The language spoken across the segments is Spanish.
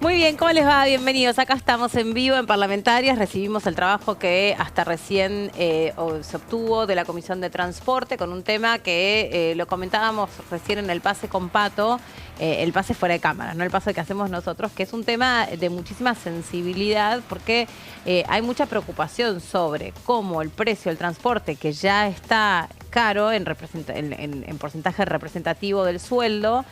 Muy bien, ¿cómo les va? Bienvenidos. Acá estamos en vivo en Parlamentarias. Recibimos el trabajo que hasta recién se obtuvo de la Comisión de Transporte con un tema que lo comentábamos recién en el pase con Pato, el pase fuera de cámaras, no el pase que hacemos nosotros, que es un tema de muchísima sensibilidad porque hay mucha preocupación sobre cómo el precio del transporte, que ya está caro en porcentaje representativo del sueldo,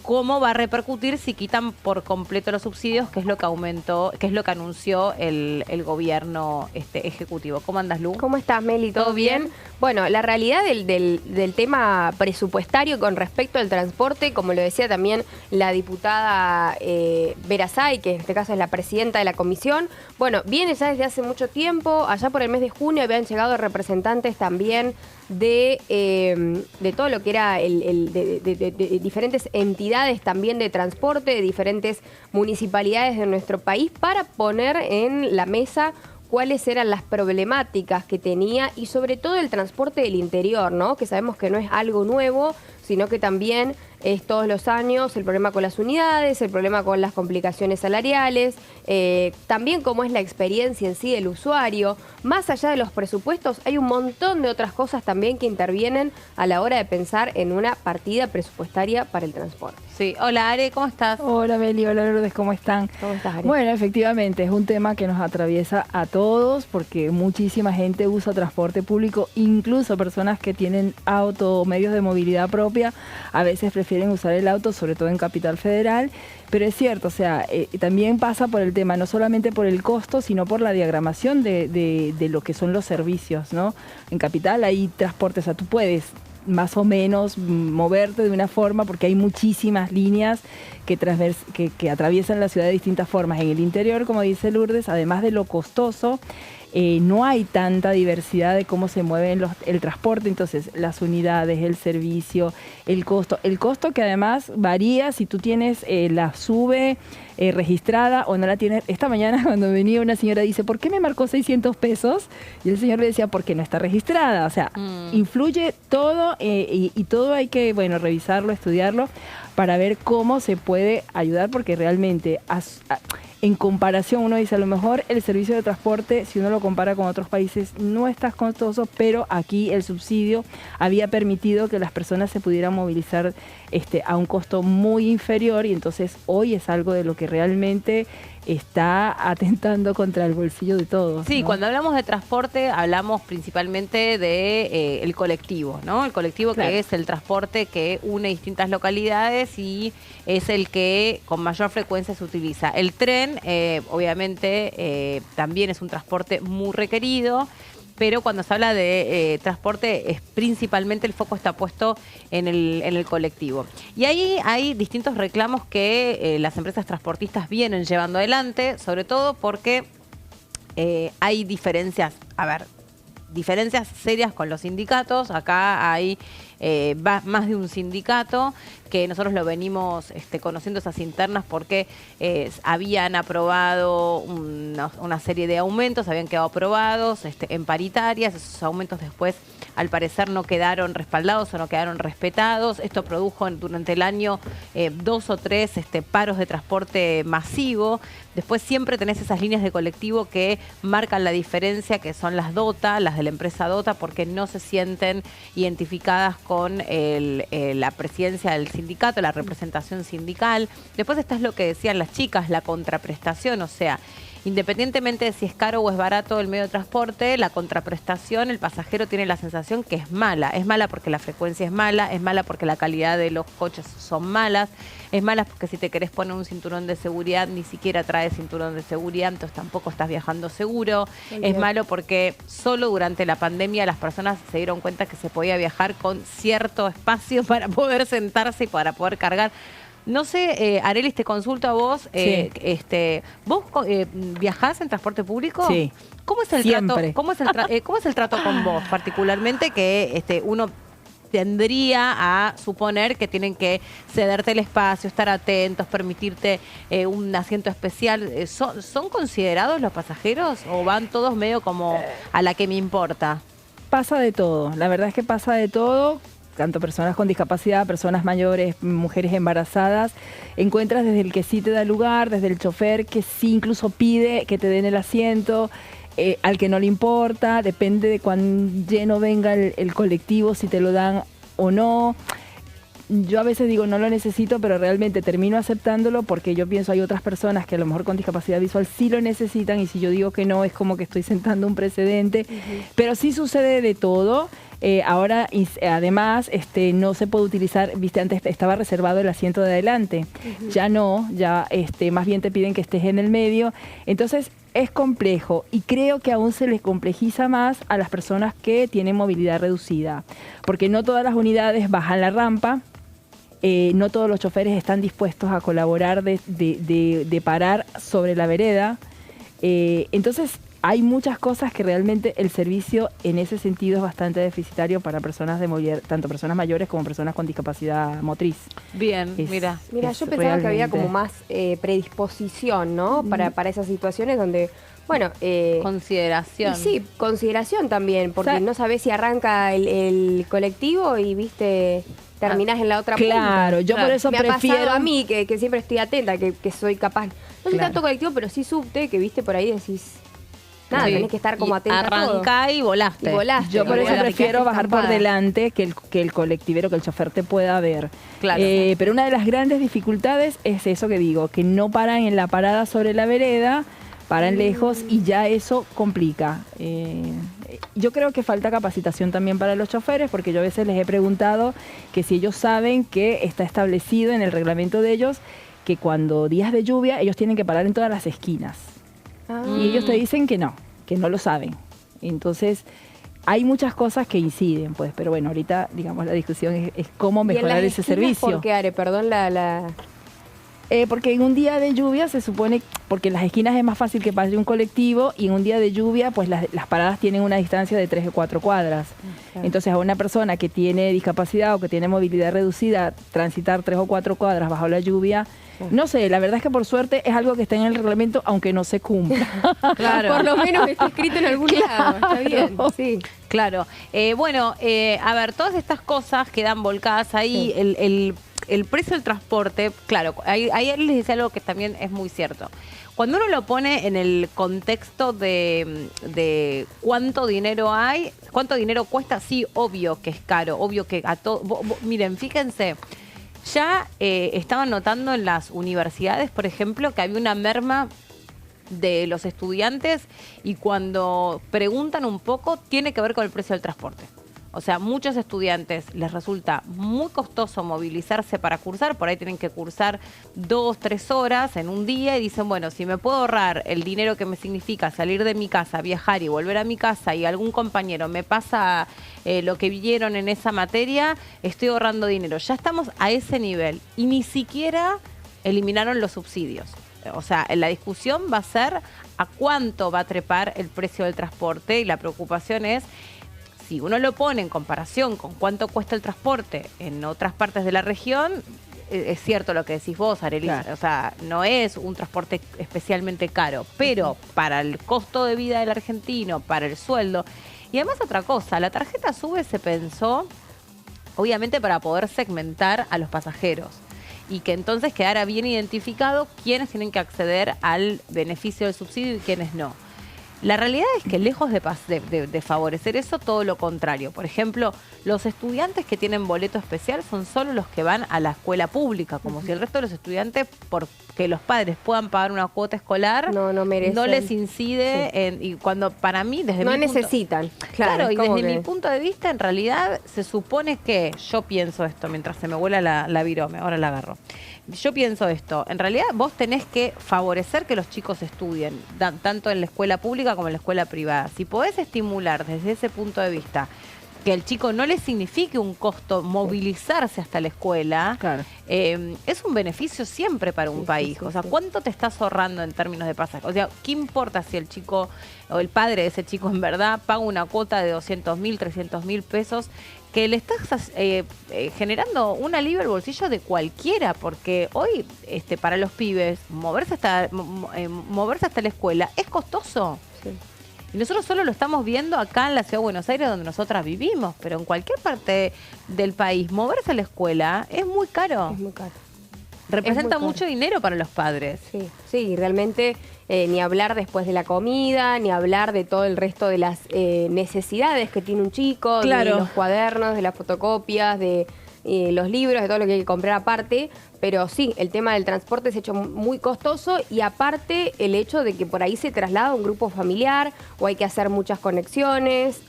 cómo va a repercutir si quitan por completo los subsidios, que es lo que aumentó, que es lo que anunció el gobierno ejecutivo. ¿Cómo andas, Lu? ¿Cómo estás, Meli? ¿Todo bien? Bueno, la realidad del tema presupuestario con respecto al transporte, como lo decía también la diputada Vera Say, que en este caso es la presidenta de la comisión, bueno, viene ya desde hace mucho tiempo. Allá por el mes de junio habían llegado representantes también de todo lo que era de diferentes entidades también de transporte, de diferentes municipalidades de nuestro país, para poner en la mesa cuáles eran las problemáticas que tenía y sobre todo el transporte del interior, ¿no? Que sabemos que no es algo nuevo, sino que también es todos los años el problema con las unidades, el problema con las complicaciones salariales, también cómo es la experiencia en sí del usuario. Más allá de los presupuestos, hay un montón de otras cosas también que intervienen a la hora de pensar en una partida presupuestaria para el transporte. Sí. Hola, Are, ¿cómo estás? Hola, Meli, hola, Lourdes, ¿cómo están? ¿Cómo estás, Are? Bueno, efectivamente, es un tema que nos atraviesa a todos porque muchísima gente usa transporte público, incluso personas que tienen auto o medios de movilidad propia, a veces prefieren usar el auto, sobre todo en Capital Federal. Pero es cierto, o sea, también pasa por el tema, no solamente por el costo, sino por la diagramación de lo que son los servicios, ¿no? En Capital hay transportes, o sea, tú puedes más o menos moverte de una forma porque hay muchísimas líneas que atraviesan la ciudad de distintas formas. En el interior, como dice Lourdes, además de lo costoso, no hay tanta diversidad de cómo se mueve el transporte, entonces las unidades, el servicio, el costo que además varía si tú tienes la SUBE registrada o no la tienes. Esta mañana cuando venía una señora dice, ¿por qué me marcó 600 pesos? Y el señor le decía, porque no está registrada. O sea, influye todo y todo hay que, bueno, revisarlo, estudiarlo para ver cómo se puede ayudar, porque realmente en comparación, uno dice, a lo mejor el servicio de transporte, si uno lo compara con otros países, no es tan costoso, pero aquí el subsidio había permitido que las personas se pudieran movilizar a un costo muy inferior, y entonces hoy es algo de lo que realmente está atentando contra el bolsillo de todos. Sí, ¿no? Cuando hablamos de transporte hablamos principalmente de el colectivo, ¿no? El colectivo, claro, que es el transporte que une distintas localidades y es el que con mayor frecuencia se utiliza. El tren, obviamente, también es un transporte muy requerido, pero cuando se habla de transporte, principalmente el foco está puesto en el colectivo. Y ahí hay distintos reclamos que las empresas transportistas vienen llevando adelante, sobre todo porque hay diferencias serias con los sindicatos. Acá hay más de un sindicato que nosotros lo venimos conociendo, esas internas, porque habían aprobado una serie de aumentos, habían quedado aprobados en paritarias. Esos aumentos después, al parecer, no quedaron respaldados o no quedaron respetados. Esto produjo durante el año 2 o 3 paros de transporte masivo. Después siempre tenés esas líneas de colectivo que marcan la diferencia, que son las DOTA, las de la empresa DOTA, porque no se sienten identificadas con la presidencia del sindicato, la representación sindical. Después está lo que decían las chicas, la contraprestación, o sea, independientemente de si es caro o es barato el medio de transporte, la contraprestación, el pasajero tiene la sensación que es mala. Es mala porque la frecuencia es mala porque la calidad de los coches son malas, es mala porque si te querés poner un cinturón de seguridad, ni siquiera trae cinturón de seguridad, entonces tampoco estás viajando seguro. Es malo porque solo durante la pandemia las personas se dieron cuenta que se podía viajar con cierto espacio para poder sentarse y para poder cargar. No sé, Arelis, te consulto a vos. Sí. ¿Vos viajás en transporte público? Sí. ¿Cómo es el Siempre. trato? ¿Cómo es el trato con vos, particularmente, que uno tendría a suponer que tienen que cederte el espacio, estar atentos, permitirte un asiento especial? ¿Son considerados los pasajeros o van todos medio como a la que me importa? Pasa de todo, la verdad es que pasa de todo. tanto personas con discapacidad, personas mayores, mujeres embarazadas, encuentras desde el que sí te da lugar, desde el chofer que sí incluso pide que te den el asiento, al que no le importa, depende de cuán lleno venga el colectivo, si te lo dan o no. Yo a veces digo no lo necesito, pero realmente termino aceptándolo porque yo pienso hay otras personas que a lo mejor con discapacidad visual sí lo necesitan, y si yo digo que no es como que estoy sentando un precedente. Pero sí sucede de todo. Ahora, además, no se puede utilizar, viste, antes estaba reservado el asiento de adelante, ya no, ya más bien te piden que estés en el medio. Entonces es complejo, y creo que aún se les complejiza más a las personas que tienen movilidad reducida, porque no todas las unidades bajan la rampa. No todos los choferes están dispuestos a colaborar de parar sobre la vereda. Entonces, hay muchas cosas que realmente el servicio en ese sentido es bastante deficitario para personas de movilidad, tanto personas mayores como personas con discapacidad motriz. Bien, mira. Mira, yo pensaba que había como más predisposición, ¿no? Para esas situaciones donde... Bueno, consideración. Y sí, consideración también, porque no sabés si arranca el colectivo y, viste, terminás en la otra punta. Claro, yo por eso prefiero... Me ha pasado a mí, que siempre estoy atenta, que soy capaz... No soy tanto colectivo, pero sí subte, que, viste, por ahí decís... Nada, tenés que estar como atenta a todo. Arrancá y volaste. Yo por eso prefiero bajar por delante, que el colectivero, que el chofer te pueda ver. Claro. Pero una de las grandes dificultades es eso que digo, que no paran en la parada sobre la vereda, paran lejos, y ya eso complica. Yo creo que falta capacitación también para los choferes, porque yo a veces les he preguntado que si ellos saben que está establecido en el reglamento de ellos que cuando días de lluvia ellos tienen que parar en todas las esquinas. Y ellos te dicen que no lo saben. Entonces, hay muchas cosas que inciden, pues, pero bueno, ahorita, digamos, la discusión es cómo mejorar ese servicio. ¿Por qué, Are? Perdón, porque en un día de lluvia se supone, porque en las esquinas es más fácil que pase un colectivo, y en un día de lluvia, pues las paradas tienen una distancia de 3 o 4 cuadras. Claro. Entonces, a una persona que tiene discapacidad o que tiene movilidad reducida, transitar 3 o 4 cuadras bajo la lluvia, no sé, la verdad es que por suerte es algo que está en el reglamento, aunque no se cumpla. Claro. Por lo menos está escrito en algún lado, está bien. Sí. Claro. Bueno, a ver, todas estas cosas quedan volcadas ahí. Sí. El precio del transporte, claro, ahí les dice algo que también es muy cierto. Cuando uno lo pone en el contexto de cuánto dinero hay, cuánto dinero cuesta, sí, obvio que es caro, obvio que a todo... Miren, fíjense... Ya estaban notando en las universidades, por ejemplo, que había una merma de los estudiantes, y cuando preguntan un poco, tiene que ver con el precio del transporte. O sea, muchos estudiantes les resulta muy costoso movilizarse para cursar, por ahí tienen que cursar 2, 3 horas en un día, y dicen, bueno, si me puedo ahorrar el dinero que me significa salir de mi casa, viajar y volver a mi casa, y algún compañero me pasa lo que vieron en esa materia, estoy ahorrando dinero. Ya estamos a ese nivel, y ni siquiera eliminaron los subsidios. O sea, la discusión va a ser a cuánto va a trepar el precio del transporte, y la preocupación es... Si uno lo pone en comparación con cuánto cuesta el transporte en otras partes de la región, es cierto lo que decís vos, Arelis, claro. O sea, no es un transporte especialmente caro, pero para el costo de vida del argentino, para el sueldo, y además otra cosa, la tarjeta SUBE se pensó, obviamente, para poder segmentar a los pasajeros, y que entonces quedara bien identificado quiénes tienen que acceder al beneficio del subsidio y quiénes no. La realidad es que lejos de favorecer eso, todo lo contrario. Por ejemplo, los estudiantes que tienen boleto especial son solo los que van a la escuela pública, como si el resto de los estudiantes, porque los padres puedan pagar una cuota escolar, no les incide. Y cuando para mí, desde no mi punto, necesitan. Claro, y desde mi punto de vista, en realidad, se supone que, yo pienso esto, mientras se me vuela la virome, ahora la agarro. Yo pienso esto, en realidad vos tenés que favorecer que los chicos estudien, tanto en la escuela pública como en la escuela privada. Si podés estimular desde ese punto de vista que al chico no le signifique un costo movilizarse hasta la escuela, claro. Es un beneficio siempre para un país. O sea, ¿cuánto te estás ahorrando en términos de pasaje? O sea, ¿qué importa si el chico o el padre de ese chico en verdad paga una cuota de 200.000, 300.000 pesos? Que le estás generando un alivio al bolsillo de cualquiera, porque hoy para los pibes moverse hasta la escuela es costoso. Sí. Y nosotros solo lo estamos viendo acá en la Ciudad de Buenos Aires, donde nosotras vivimos, pero en cualquier parte del país, moverse a la escuela es muy caro. Es muy caro. Representa mucho dinero para los padres. Sí, sí, realmente ni hablar después de la comida, ni hablar de todo el resto de las necesidades que tiene un chico, Claro. de los cuadernos, de las fotocopias, de los libros, de todo lo que hay que comprar aparte. Pero sí, el tema del transporte se ha hecho muy costoso y aparte el hecho de que por ahí se traslada un grupo familiar o hay que hacer muchas conexiones.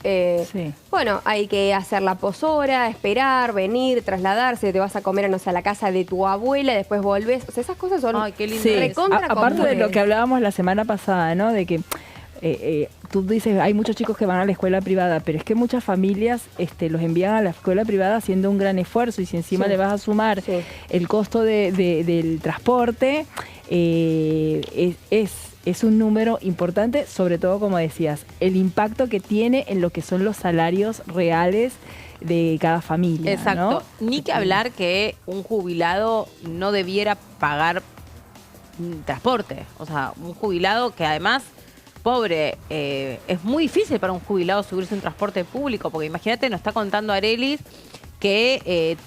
Sí. Bueno, hay que hacer la poshora, esperar, venir, trasladarse, te vas a comer, no sé, a la casa de tu abuela, después volvés. O sea, esas cosas son Ay, qué lindo. Sí, recontra aparte de lo comunes. que hablábamos la semana pasada, ¿no? De que tú dices, hay muchos chicos que van a la escuela privada, pero es que muchas familias los envían a la escuela privada haciendo un gran esfuerzo y si encima Sí. le vas a sumar Sí. el costo del transporte, es un número importante, sobre todo, como decías, el impacto que tiene en lo que son los salarios reales de cada familia. Exacto. ¿no? Ni que hablar que un jubilado no debiera pagar transporte. O sea, un jubilado que además, pobre, es muy difícil para un jubilado subirse a un transporte público, porque imagínate, nos está contando Arelis que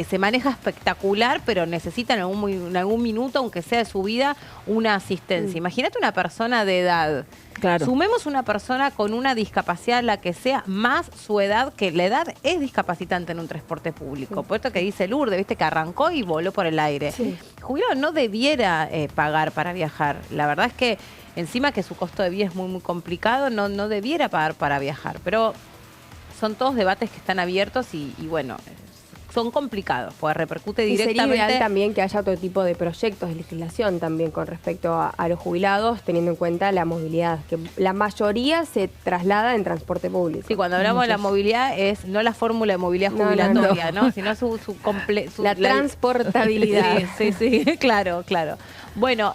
se maneja espectacular, pero necesita en algún minuto, aunque sea de su vida, una asistencia. Imagínate una persona de edad. Claro. Sumemos una persona con una discapacidad, la que sea, más su edad, que la edad es discapacitante en un transporte público. Por esto que dice Lourdes, viste, que arrancó y voló por el aire. Sí. El jubilado no debiera pagar para viajar. La verdad es que encima que su costo de vida es muy, muy complicado, no debiera pagar para viajar. Pero son todos debates que están abiertos y bueno, son complicados, porque repercute Y sería directamente. ideal también que haya otro tipo de proyectos de legislación también con respecto a los jubilados, teniendo en cuenta la movilidad, que la mayoría se traslada en transporte público. Sí, cuando hablamos de la movilidad es no la fórmula de movilidad No, jubilatoria, no. ¿no? Sino La transportabilidad. Sí, sí, sí, claro, claro. Bueno,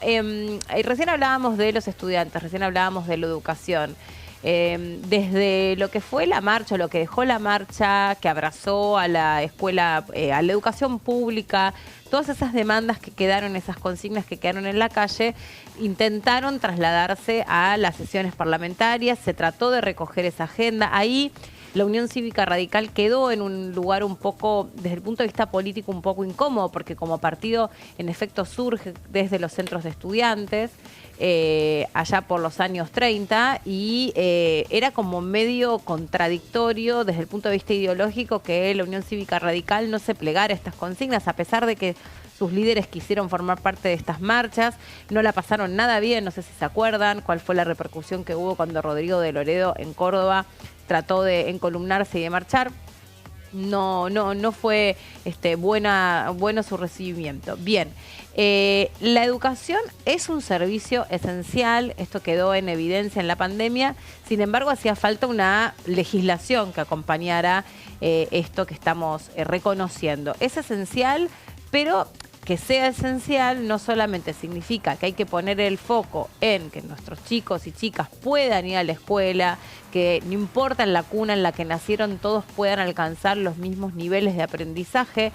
recién hablábamos de los estudiantes, recién hablábamos de la educación. Desde lo que fue la marcha, lo que dejó la marcha, que abrazó a la escuela, a la educación pública, todas esas demandas que quedaron, esas consignas que quedaron en la calle, intentaron trasladarse a las sesiones parlamentarias, se trató de recoger esa agenda. Ahí la Unión Cívica Radical quedó en un lugar un poco, desde el punto de vista político, un poco incómodo, porque como partido, en efecto, surge desde los centros de estudiantes, allá por los años 30, y era como medio contradictorio desde el punto de vista ideológico que la Unión Cívica Radical no se plegara a estas consignas, a pesar de que sus líderes quisieron formar parte de estas marchas, no la pasaron nada bien, no sé si se acuerdan cuál fue la repercusión que hubo cuando Rodrigo de Loredo en Córdoba trató de encolumnarse y de marchar. No fue bueno su recibimiento. Bien, la educación es un servicio esencial, esto quedó en evidencia en la pandemia, sin embargo hacía falta una legislación que acompañara esto que estamos reconociendo. Es esencial, pero que sea esencial no solamente significa que hay que poner el foco en que nuestros chicos y chicas puedan ir a la escuela, que no importa en la cuna en la que nacieron, todos puedan alcanzar los mismos niveles de aprendizaje,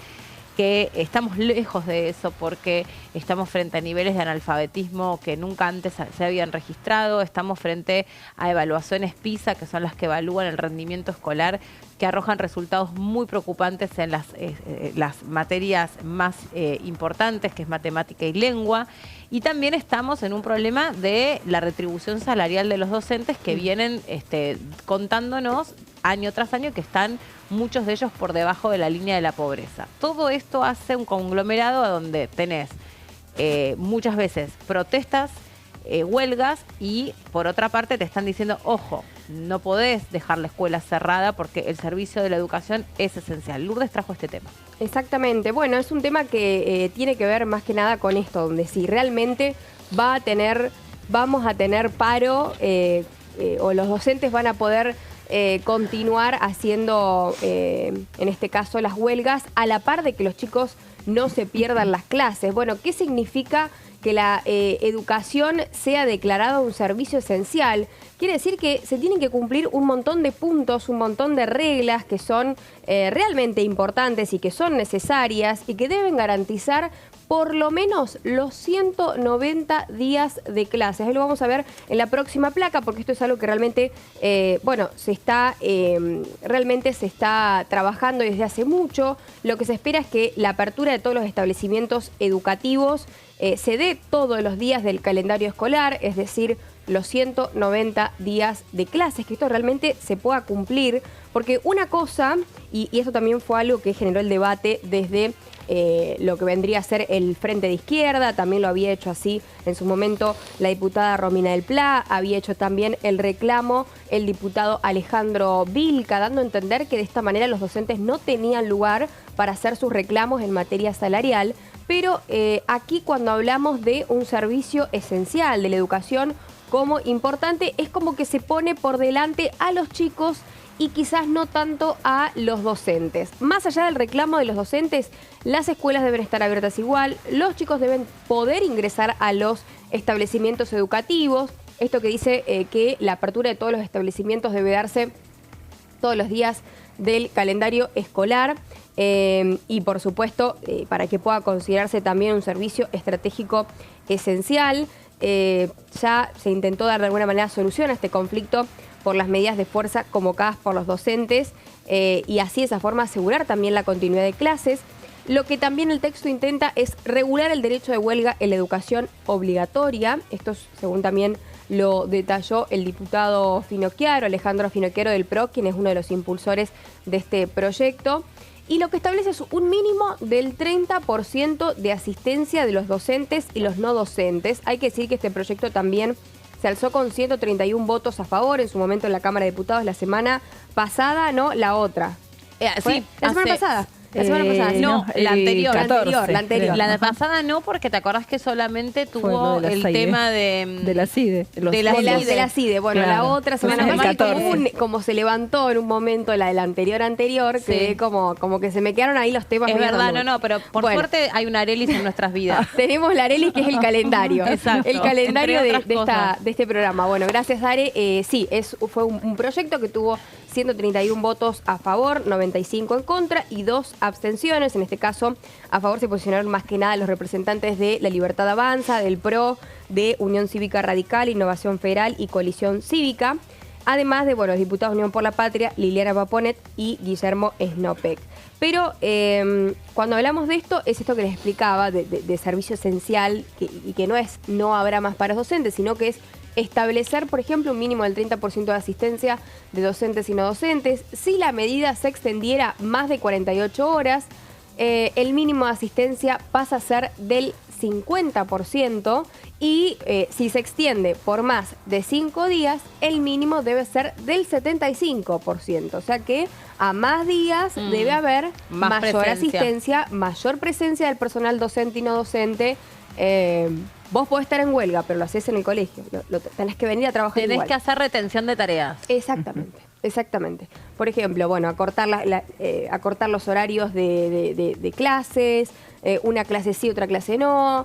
que estamos lejos de eso porque estamos frente a niveles de analfabetismo que nunca antes se habían registrado, estamos frente a evaluaciones PISA, que son las que evalúan el rendimiento escolar, que arrojan resultados muy preocupantes en las materias más importantes, que es matemática y lengua. Y también estamos en un problema de la retribución salarial de los docentes que vienen contándonos año tras año que están muchos de ellos por debajo de la línea de la pobreza. Todo esto hace un conglomerado a donde tenés muchas veces protestas, huelgas y por otra parte te están diciendo, ojo, no podés dejar la escuela cerrada porque el servicio de la educación es esencial. Lourdes trajo este tema. Exactamente. Bueno, es un tema que tiene que ver más que nada con esto, donde si realmente vamos a tener paro o los docentes van a poder continuar haciendo, en este caso, las huelgas, a la par de que los chicos no se pierdan las clases. Bueno, ¿qué significa que la educación sea declarada un servicio esencial? Quiere decir que se tienen que cumplir un montón de puntos, un montón de reglas que son realmente importantes y que son necesarias y que deben garantizar por lo menos los 190 días de clases. Ahí lo vamos a ver en la próxima placa, porque esto es algo que realmente, realmente se está trabajando desde hace mucho. Lo que se espera es que la apertura de todos los establecimientos educativos se dé todos los días del calendario escolar, es decir, los 190 días de clases, que esto realmente se pueda cumplir, porque una cosa, y esto también fue algo que generó el debate desde lo que vendría a ser el Frente de Izquierda, también lo había hecho así en su momento la diputada Romina del Pla, había hecho también el reclamo el diputado Alejandro Vilca, dando a entender que de esta manera los docentes no tenían lugar para hacer sus reclamos en materia salarial, pero aquí cuando hablamos de un servicio esencial de la educación como importante, es como que se pone por delante a los chicos y quizás no tanto a los docentes. Más allá del reclamo de los docentes, las escuelas deben estar abiertas igual, los chicos deben poder ingresar a los establecimientos educativos. Esto que dice que la apertura de todos los establecimientos debe darse todos los días del calendario escolar y por supuesto para que pueda considerarse también un servicio estratégico esencial. Ya se intentó dar de alguna manera solución a este conflicto por las medidas de fuerza convocadas por los docentes y así de esa forma asegurar también la continuidad de clases. Lo que también el texto intenta es regular el derecho de huelga en la educación obligatoria. Esto según también lo detalló el diputado Finocchiaro, Alejandro Finocchiaro del PRO, quien es uno de los impulsores de este proyecto. Y lo que establece es un mínimo del 30% de asistencia de los docentes y los no docentes. Hay que decir que este proyecto también se alzó con 131 votos a favor en su momento en la Cámara de Diputados la semana pasada, no la otra. Sí, la semana pasada. La semana pasada, no, la anterior. 14. La anterior. La de pasada no, porque te acordás que solamente tuvo de la el CIDE. tema de la CIDE. De la CIDE. Bueno, Claro. la otra semana Entonces, pasada, como se levantó en un momento la del anterior, Sí. que como que se me quedaron ahí los temas. Es medio verdad, dando no, pero por Bueno. suerte hay un Arelis en nuestras vidas. Tenemos la Arelis, que es el calendario. Exacto. El calendario Entre otras cosas. de este programa. Bueno, gracias, Are. Sí, fue un proyecto que tuvo 131 votos a favor, 95 en contra y 2 abstenciones. En este caso, a favor se posicionaron más que nada los representantes de La Libertad Avanza, del PRO, de Unión Cívica Radical, Innovación Federal y Coalición Cívica. Además de, los diputados Unión por la Patria, Liliana Paponet y Guillermo Snopek. Pero cuando hablamos de esto, es esto que les explicaba, de servicio esencial, y que no habrá más paros docentes, sino que es establecer, por ejemplo, un mínimo del 30% de asistencia de docentes y no docentes. Si la medida se extendiera más de 48 horas, el mínimo de asistencia pasa a ser del 50% y si se extiende por más de 5 días, el mínimo debe ser del 75%. O sea que a más días debe haber Más mayor presencia. asistencia, mayor presencia del personal docente y no docente. Vos podés estar en huelga, pero lo haces en el colegio. Tenés que venir a trabajar Tenés igual. que hacer retención de tareas. Exactamente, exactamente. Por ejemplo, acortar, acortar los horarios de clases, una clase sí, otra clase no,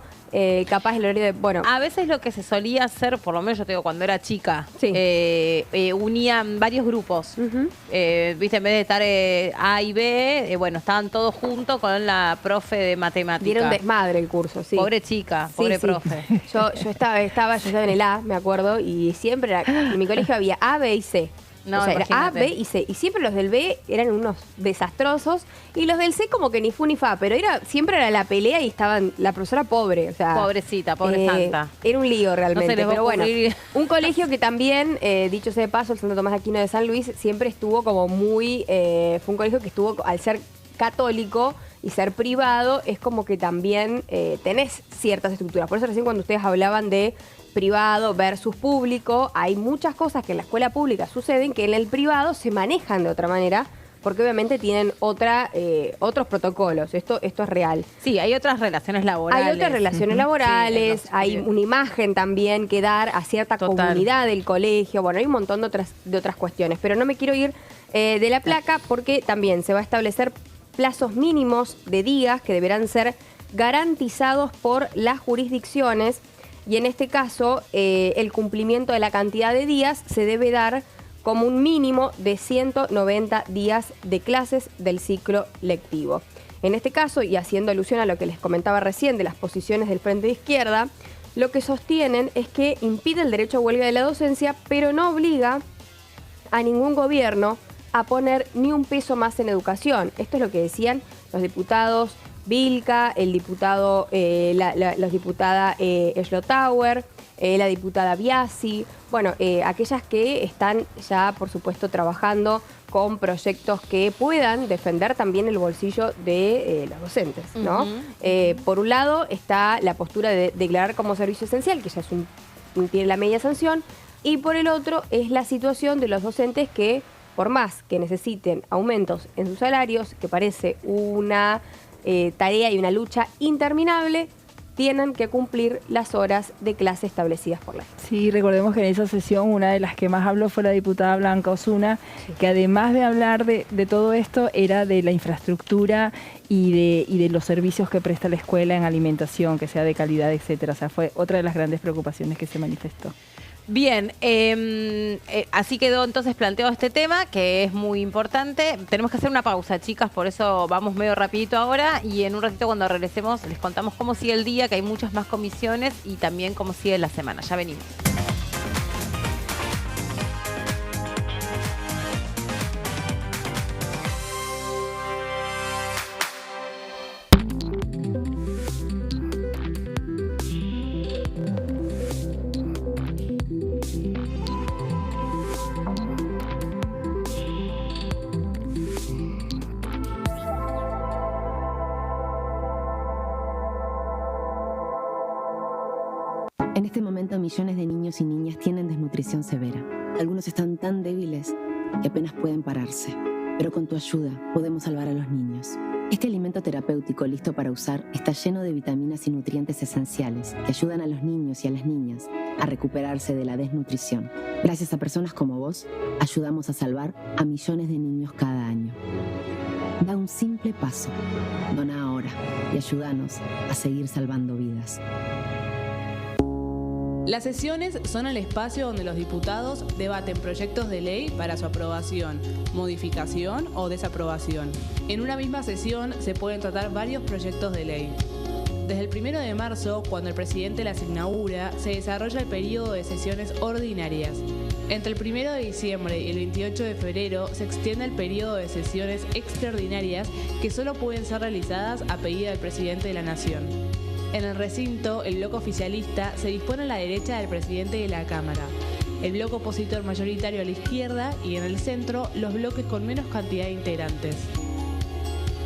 capaz el horario de... A veces lo que se solía hacer, por lo menos yo te digo, cuando era chica, Sí. unían varios grupos. Ujú. Viste, en vez de estar A y B, estaban todos juntos con la profe de matemáticas. Dieron desmadre el curso, sí. Pobre chica, Sí, pobre sí. profe. Yo estaba en el A, me acuerdo, y siempre en mi colegio había A, B y C. No, o sea, era A, imagínate. B y C. Y siempre los del B eran unos desastrosos. Y los del C como que ni fu ni fa. Pero siempre era la pelea y estaban la profesora pobre. O sea, Pobrecita, pobre santa. Era un lío realmente. No se les va a pero bueno, ocurrir. un colegio que también, dicho sea de paso, el Santo Tomás de Aquino de San Luis, siempre estuvo como muy... fue un colegio que estuvo, al ser católico y ser privado, es como que también tenés ciertas estructuras. Por eso recién cuando ustedes hablaban de privado versus público, hay muchas cosas que en la escuela pública suceden que en el privado se manejan de otra manera, porque obviamente tienen otros protocolos. Esto es real. Sí, hay otras relaciones laborales. Hay otras relaciones laborales, Sí, hay una imagen también que dar a cierta Total. comunidad del colegio. Bueno, hay un montón de otras cuestiones, pero no me quiero ir de la placa porque también se va a establecer plazos mínimos de días que deberán ser garantizados por las jurisdicciones y en este caso el cumplimiento de la cantidad de días se debe dar como un mínimo de 190 días de clases del ciclo lectivo. En este caso, y haciendo alusión a lo que les comentaba recién de las posiciones del Frente de Izquierda, lo que sostienen es que impide el derecho a huelga de la docencia, pero no obliga a ningún gobierno a poner ni un peso más en educación. Esto es lo que decían los diputados Vilca, el diputado, los diputada Schlotauer, la diputada Biasi, bueno, aquellas que están ya, por supuesto, trabajando con proyectos que puedan defender también el bolsillo de los docentes, ¿no? Por un lado está la postura de declarar como servicio esencial, que ya es tiene la media sanción, y por el otro es la situación de los docentes que, por más que necesiten aumentos en sus salarios, que parece una tarea y una lucha interminable, tienen que cumplir las horas de clase establecidas por ley. Sí, recordemos que en esa sesión una de las que más habló fue la diputada Blanca Osuna, sí, que además de hablar de todo esto, era de la infraestructura y de los servicios que presta la escuela en alimentación, que sea de calidad, etcétera. O sea, fue otra de las grandes preocupaciones que se manifestó. Bien, así quedó entonces planteado este tema, que es muy importante. Tenemos que hacer una pausa, chicas, por eso vamos medio rapidito ahora, y en un ratito cuando regresemos les contamos cómo sigue el día, que hay muchas más comisiones, y también cómo sigue la semana. Ya venimos. En este momento, millones de niños y niñas tienen desnutrición severa. Algunos están tan débiles que apenas pueden pararse. Pero con tu ayuda podemos salvar a los niños. Este alimento terapéutico listo para usar está lleno de vitaminas y nutrientes esenciales que ayudan a los niños y a las niñas a recuperarse de la desnutrición. Gracias a personas como vos, ayudamos a salvar a millones de niños cada año. Da un simple paso. Dona ahora y ayúdanos a seguir salvando vidas. Las sesiones son el espacio donde los diputados debaten proyectos de ley para su aprobación, modificación o desaprobación. En una misma sesión se pueden tratar varios proyectos de ley. Desde el 1 de marzo, cuando el presidente las inaugura, se desarrolla el periodo de sesiones ordinarias. Entre el 1 de diciembre y el 28 de febrero se extiende el periodo de sesiones extraordinarias que solo pueden ser realizadas a pedido del presidente de la Nación. En el recinto, el bloque oficialista se dispone a la derecha del presidente de la Cámara, el bloque opositor mayoritario a la izquierda y en el centro los bloques con menos cantidad de integrantes.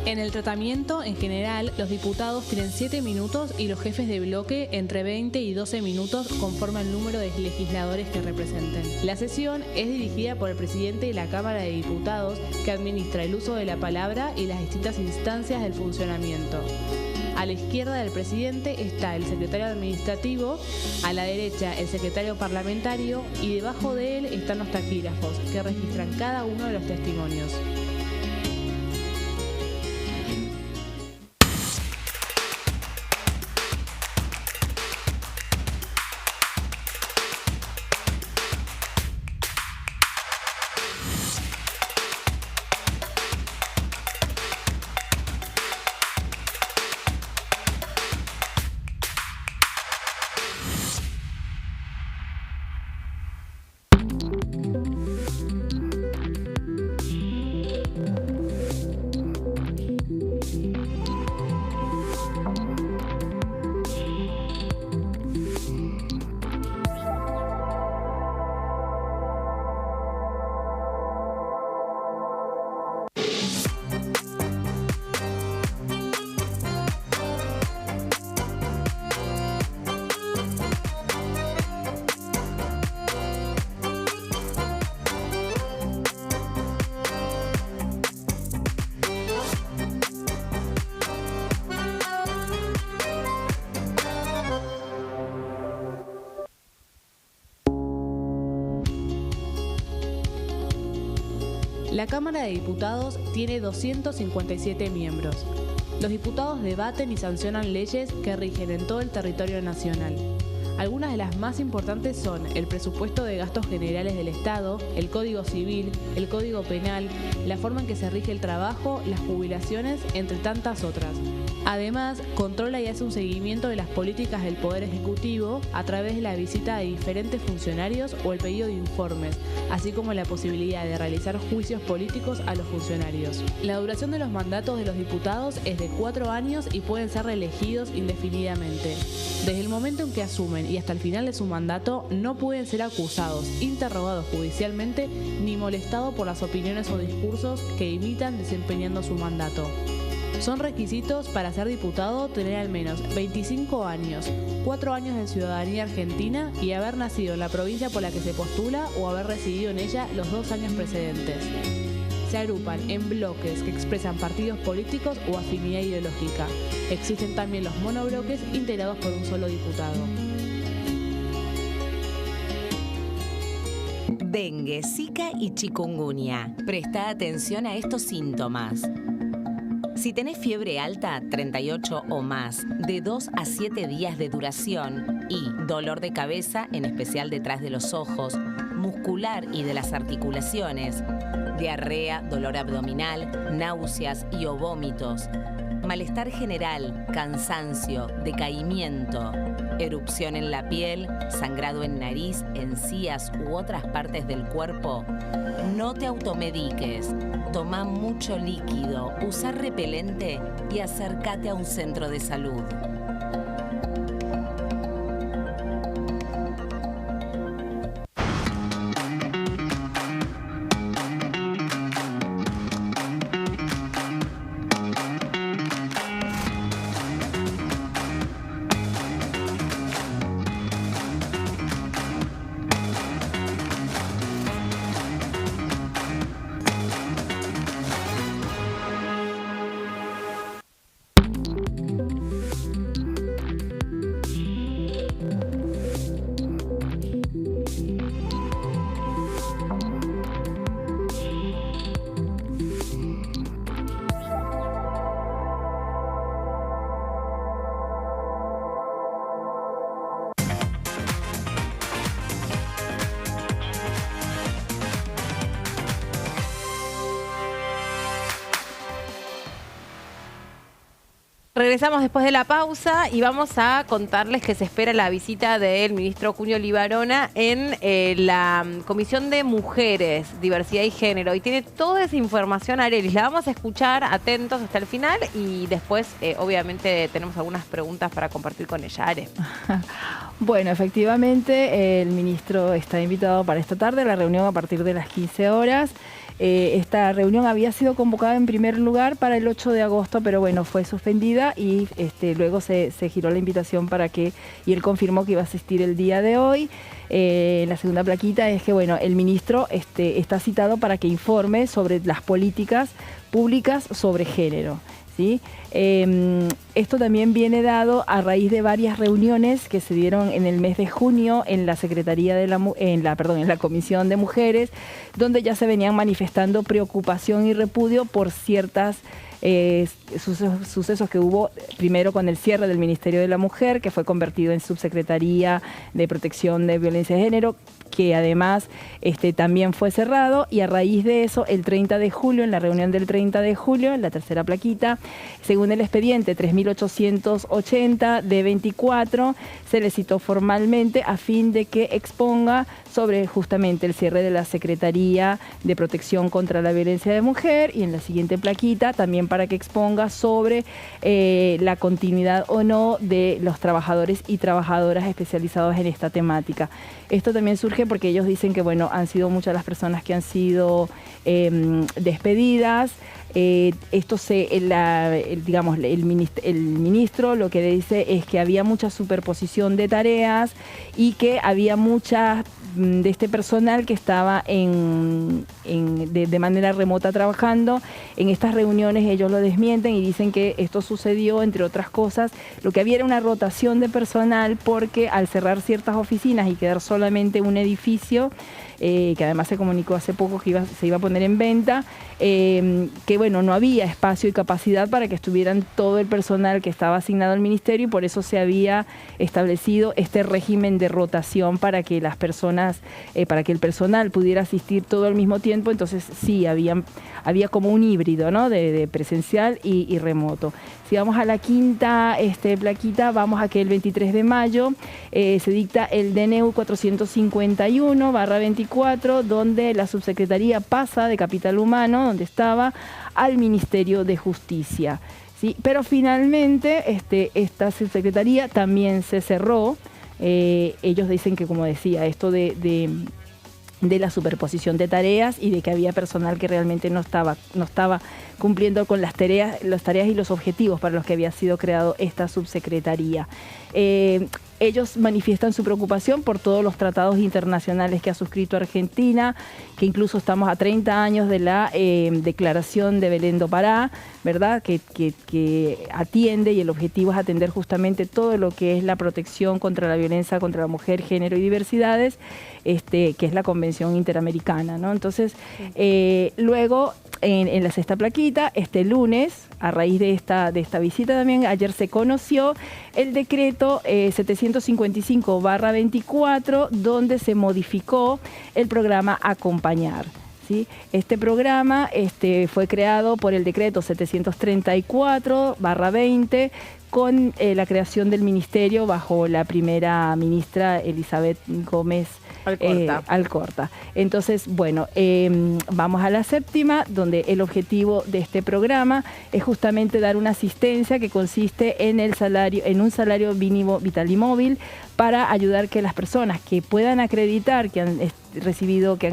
En el tratamiento, en general, los diputados tienen 7 minutos y los jefes de bloque entre 20 y 12 minutos conforme al número de legisladores que representen. La sesión es dirigida por el presidente de la Cámara de Diputados, que administra el uso de la palabra y las distintas instancias del funcionamiento. A la izquierda del presidente está el secretario administrativo, a la derecha el secretario parlamentario y debajo de él están los taquígrafos, que registran cada uno de los testimonios. La Cámara de Diputados tiene 257 miembros. Los diputados debaten y sancionan leyes que rigen en todo el territorio nacional. Algunas de las más importantes son el presupuesto de gastos generales del Estado, el Código Civil, el Código Penal, la forma en que se rige el trabajo, las jubilaciones, entre tantas otras. Además, controla y hace un seguimiento de las políticas del Poder Ejecutivo a través de la visita de diferentes funcionarios o el pedido de informes, así como la posibilidad de realizar juicios políticos a los funcionarios. La duración de los mandatos de los diputados es de 4 años y pueden ser reelegidos indefinidamente. Desde el momento en que asumen y hasta el final de su mandato, no pueden ser acusados, interrogados judicialmente ni molestados por las opiniones o discursos que imitan desempeñando su mandato. Son requisitos para ser diputado tener al menos 25 años, 4 años de ciudadanía argentina y haber nacido en la provincia por la que se postula o haber residido en ella los 2 años precedentes. Se agrupan en bloques que expresan partidos políticos o afinidad ideológica. Existen también los monobloques integrados por un solo diputado. Dengue, Zika y chikungunya. Presta atención a estos síntomas. Si tenés fiebre alta, 38 o más, de 2 a 7 días de duración y dolor de cabeza, en especial detrás de los ojos, muscular y de las articulaciones, diarrea, dolor abdominal, náuseas y o vómitos, malestar general, cansancio, decaimiento, erupción en la piel, sangrado en nariz, encías u otras partes del cuerpo, no te automediques. Toma mucho líquido, usa repelente y acércate a un centro de salud. Regresamos después de la pausa y vamos a contarles que se espera la visita del ministro Cunio Libarona en la Comisión de Mujeres, Diversidad y Género. Y tiene toda esa información, Arelis. La vamos a escuchar atentos hasta el final y después, obviamente, tenemos algunas preguntas para compartir con ella. Are. Bueno, efectivamente, el ministro está invitado para esta tarde a la reunión a partir de las 15 horas. Esta reunión había sido convocada en primer lugar para el 8 de agosto, pero bueno, fue suspendida y luego se giró la invitación y él confirmó que iba a asistir el día de hoy. La segunda plaquita es que bueno, el ministro está citado para que informe sobre las políticas públicas sobre género. ¿Sí? Esto también viene dado a raíz de varias reuniones que se dieron en el mes de junio en la Secretaría en la Comisión de Mujeres, donde ya se venían manifestando preocupación y repudio por ciertas sucesos que hubo, primero con el cierre del Ministerio de la Mujer, que fue convertido en Subsecretaría de Protección de Violencia de Género, que además también fue cerrado, y a raíz de eso, el 30 de julio, en la reunión del 30 de julio, en la tercera plaquita, según el expediente 3880 de 24, se le citó formalmente a fin de que exponga sobre justamente el cierre de la Secretaría de Protección contra la Violencia de Mujer, y en la siguiente plaquita también para que exponga sobre la continuidad o no de los trabajadores y trabajadoras especializados en esta temática. Esto también surge porque ellos dicen que bueno, han sido muchas las personas que han sido despedidas. El ministro lo que dice es que había mucha superposición de tareas y que había muchas de este personal que estaba de manera remota trabajando. En estas reuniones ellos lo desmienten y dicen que esto sucedió, entre otras cosas, lo que había era una rotación de personal porque al cerrar ciertas oficinas y quedar solamente un edificio, que además se comunicó hace poco que se iba a poner en venta, que bueno, no había espacio y capacidad para que estuvieran todo el personal que estaba asignado al ministerio, y por eso se había establecido este régimen de rotación para que las personas, para que el personal pudiera asistir todo al mismo tiempo. Entonces sí, había como un híbrido, ¿no?, de presencial y remoto. Si vamos a la quinta plaquita, vamos a que el 23 de mayo se dicta el DNU 451/24, donde la subsecretaría pasa de Capital Humano, donde estaba, al Ministerio de Justicia. ¿Sí? Pero finalmente esta subsecretaría también se cerró. Ellos dicen que, como decía, esto de la superposición de tareas y de que había personal que realmente no estaba cumpliendo con las tareas y los objetivos para los que había sido creado esta subsecretaría. Ellos manifiestan su preocupación por todos los tratados internacionales que ha suscrito Argentina, que incluso estamos a 30 años de la declaración de Belén do Pará, ¿verdad?, que atiende, y el objetivo es atender justamente todo lo que es la protección contra la violencia contra la mujer, género y diversidades, que es la Convención Interamericana, ¿no? Entonces, luego, en la sexta plaquita, este lunes, a raíz de esta visita también, ayer se conoció el decreto 755/24, donde se modificó el programa Acompañar. ¿Sí? Este programa fue creado por el decreto 734/20, con la creación del ministerio bajo la primera ministra Elizabeth Gómez Alcorta. Entonces, bueno, vamos a la séptima, donde el objetivo de este programa es justamente dar una asistencia que consiste en un salario mínimo vital y móvil, para ayudar que las personas que puedan acreditar que han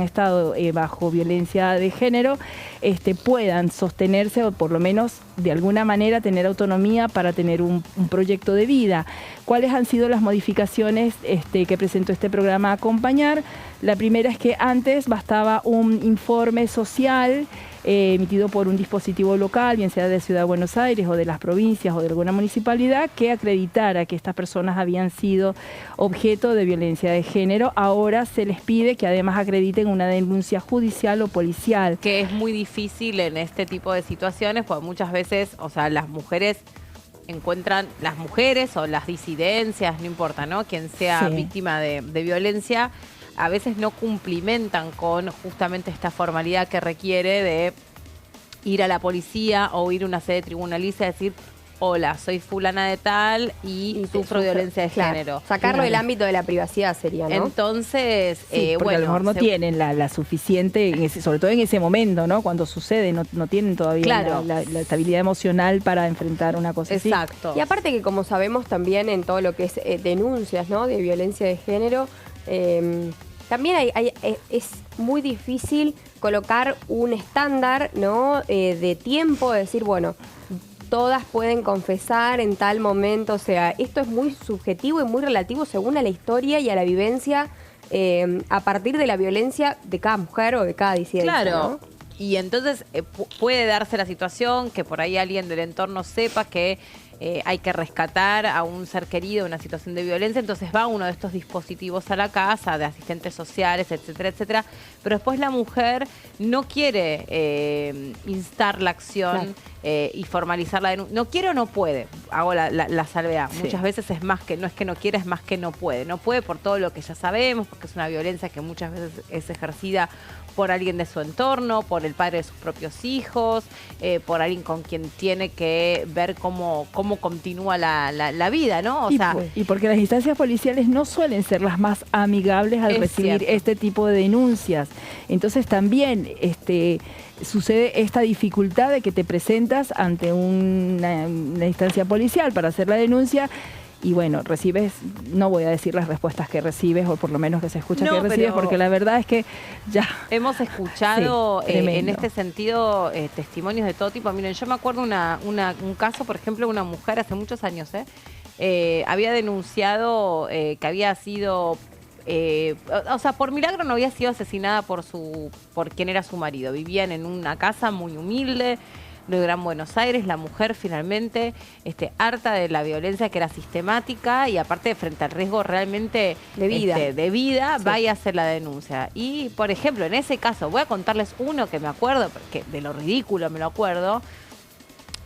estado bajo violencia de género, puedan sostenerse, o por lo menos de alguna manera tener autonomía para tener un proyecto de vida. ¿Cuáles han sido las modificaciones que presentó este programa Acompañar? La primera es que antes bastaba un informe social emitido por un dispositivo local, bien sea de Ciudad de Buenos Aires o de las provincias o de alguna municipalidad, que acreditara que estas personas habían sido objeto de violencia de género. Ahora se les pide que además acrediten una denuncia judicial o policial. Que es muy difícil en este tipo de situaciones, porque muchas veces, o sea, las mujeres o las disidencias, no importa, ¿no?, quien sea víctima de violencia, a veces no cumplimentan con justamente esta formalidad que requiere de ir a la policía o ir a una sede tribunalicia y decir: hola, soy fulana de tal y sufro violencia de género. Sacarlo del ámbito de la privacidad sería, ¿no? Entonces, porque a lo mejor no tienen la suficiente, sobre todo en ese momento, ¿no?, cuando sucede, no tienen todavía la estabilidad emocional para enfrentar una cosa así. Exacto. Y aparte que, como sabemos también en todo lo que es denuncias, ¿no?, de violencia de género, también es muy difícil colocar un estándar, ¿no?, de tiempo, de decir, bueno, todas pueden confesar en tal momento. O sea, esto es muy subjetivo y muy relativo según a la historia y a la vivencia a partir de la violencia de cada mujer o de cada disidencia. Claro. ¿No? Y entonces puede darse la situación que por ahí alguien del entorno sepa que hay que rescatar a un ser querido en una situación de violencia, entonces va uno de estos dispositivos a la casa, de asistentes sociales, etcétera, etcétera, pero después la mujer no quiere instar la acción y formalizar la denuncia. No quiere o no puede, hago la salvedad. Sí. Muchas veces es más que no quiere, es más que no puede. No puede por todo lo que ya sabemos, porque es una violencia que muchas veces es ejercida por alguien de su entorno, por el padre de sus propios hijos, por alguien con quien tiene que ver cómo continúa la vida, ¿no? Y porque las instancias policiales no suelen ser las más amigables al recibir este tipo de denuncias. Entonces también sucede esta dificultad de que te presentas ante una instancia policial para hacer la denuncia. Y bueno, recibes, no voy a decir las respuestas que recibes, o por lo menos que se escucha que recibes, porque la verdad es que ya... Hemos escuchado en este sentido testimonios de todo tipo. Miren, yo me acuerdo un caso, por ejemplo, una mujer hace muchos años, había denunciado que había sido... o sea, por milagro no había sido asesinada por quien era su marido. Vivían en una casa muy humilde, del Gran Buenos Aires, la mujer finalmente harta de la violencia que era sistemática y aparte frente al riesgo realmente de vida, va y hace la denuncia. Y, por ejemplo, en ese caso, voy a contarles uno que me acuerdo, porque de lo ridículo me lo acuerdo.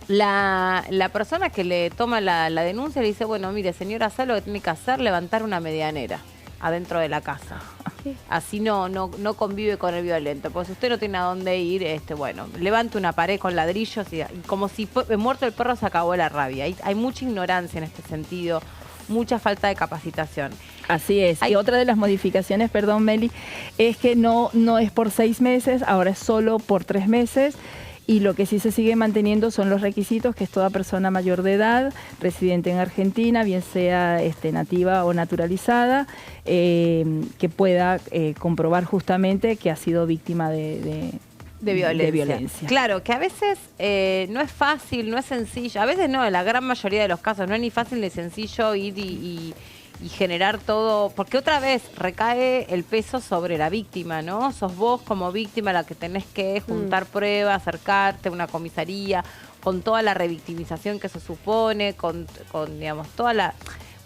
La persona que le toma la denuncia le dice, bueno, mire, señora, ¿sabe lo que tiene que hacer? Levantar una medianera adentro de la casa. Así no convive con el violento. Pues si usted no tiene a dónde ir, bueno, levante una pared con ladrillos y como si muerto el perro se acabó la rabia. Hay mucha ignorancia en este sentido, mucha falta de capacitación. Así es. Y otra de las modificaciones, perdón, Meli, es que no es por 6 meses, ahora es solo por 3 meses. Y lo que sí se sigue manteniendo son los requisitos, que es toda persona mayor de edad, residente en Argentina, bien sea nativa o naturalizada, que pueda comprobar justamente que ha sido víctima de violencia. Claro, que a veces no es fácil, no es sencillo. A veces no, en la gran mayoría de los casos no es ni fácil ni sencillo ir y generar todo, porque otra vez recae el peso sobre la víctima, ¿no? Sos vos como víctima la que tenés que juntar pruebas, acercarte a una comisaría, con toda la revictimización que se supone, con digamos, toda la...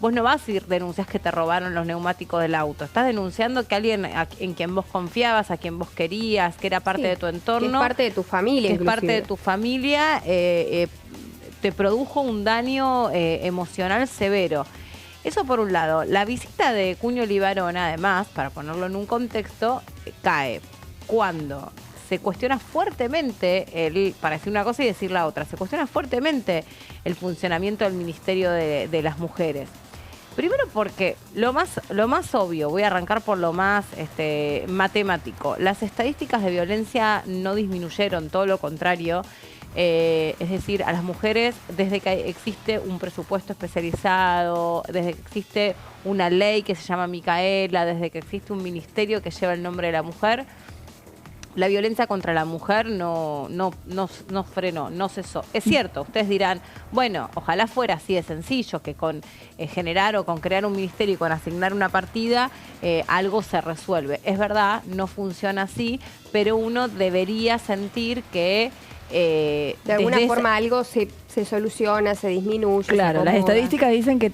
Vos no vas a ir denuncias que te robaron los neumáticos del auto. Estás denunciando que alguien en quien vos confiabas, a quien vos querías, que era parte de tu entorno. Que es parte de tu familia, que es parte de tu familia, te produjo un daño emocional severo. Eso por un lado. La visita de Cuño Libarón, además, para ponerlo en un contexto, cae cuando se cuestiona fuertemente, para decir una cosa y decir la otra, se cuestiona fuertemente el funcionamiento del Ministerio de las Mujeres. Primero porque lo más obvio, voy a arrancar por lo más matemático. Las estadísticas de violencia no disminuyeron, todo lo contrario. Es decir, a las mujeres, desde que existe un presupuesto especializado, desde que existe una ley que se llama Micaela, desde que existe un ministerio que lleva el nombre de la mujer, la violencia contra la mujer no frenó, no cesó. Es cierto, ustedes dirán, bueno, ojalá fuera así de sencillo, que con generar o con crear un ministerio y con asignar una partida, algo se resuelve. Es verdad, no funciona así, pero uno debería sentir que... de alguna forma algo se soluciona, se disminuye. Claro, se las estadísticas dicen que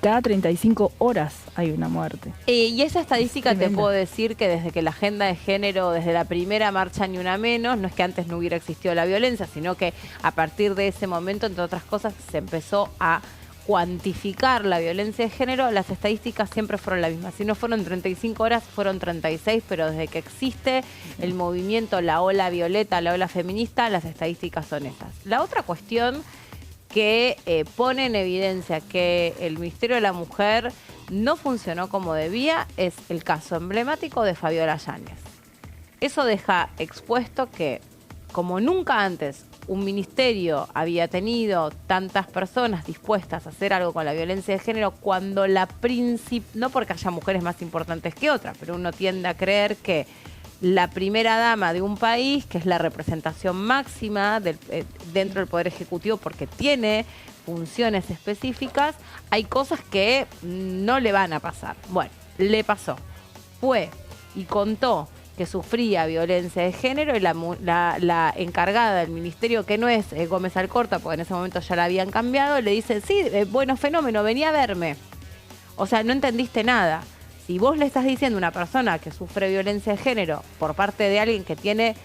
cada 35 horas hay una muerte. Y esa estadística te puedo decir que desde que la agenda de género, desde la primera marcha Ni Una Menos, no es que antes no hubiera existido la violencia, sino que a partir de ese momento, entre otras cosas, se empezó a cuantificar la violencia de género. Las estadísticas siempre fueron las mismas. Si no fueron 35 horas, fueron 36, pero desde que existe el movimiento, la ola violeta, la ola feminista, las estadísticas son esas. La otra cuestión que pone en evidencia que el Ministerio de la Mujer no funcionó como debía es el caso emblemático de Fabiola Yáñez. Eso deja expuesto que, como nunca antes, un ministerio había tenido tantas personas dispuestas a hacer algo con la violencia de género, cuando no porque haya mujeres más importantes que otras, pero uno tiende a creer que la primera dama de un país, que es la representación máxima dentro del Poder Ejecutivo, porque tiene funciones específicas, hay cosas que no le van a pasar. Bueno, le pasó. Fue y contó que sufría violencia de género y la encargada del ministerio, que no es Gómez Alcorta, porque en ese momento ya la habían cambiado, le dice, sí, bueno, fenómeno, venía a verme. O sea, no entendiste nada. Si vos le estás diciendo a una persona que sufre violencia de género por parte de alguien que tiene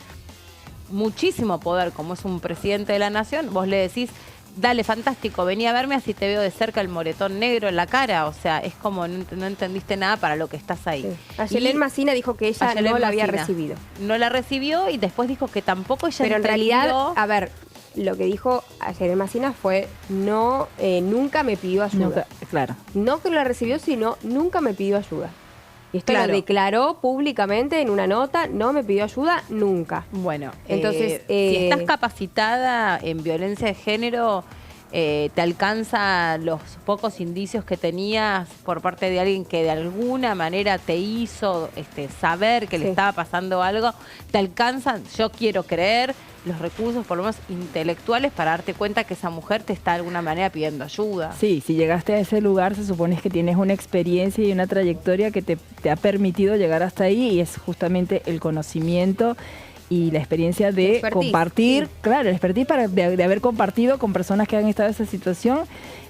muchísimo poder, como es un presidente de la nación, vos le decís, dale, fantástico, vení a verme, así te veo de cerca el moretón negro en la cara. O sea, es como no entendiste nada para lo que estás ahí. Sí. Ayelén Macina dijo que ella no la había recibido. No la recibió y después dijo que tampoco ella Pero en realidad, a ver, lo que dijo Ayelén Macina fue, nunca me pidió ayuda. Nunca, claro. No que no la recibió, sino nunca me pidió ayuda. Y esto lo declaró públicamente en una nota, no me pidió ayuda nunca. Bueno, entonces, si estás capacitada en violencia de género, te alcanza los pocos indicios que tenías por parte de alguien que de alguna manera te hizo saber que le estaba pasando algo, te alcanzan, yo quiero creer, los recursos, por lo menos intelectuales, para darte cuenta que esa mujer te está de alguna manera pidiendo ayuda. Sí, si llegaste a ese lugar, se supone que tienes una experiencia y una trayectoria que te ha permitido llegar hasta ahí, y es justamente el conocimiento y la experiencia de compartir, claro, el expertise de haber compartido con personas que han estado en esa situación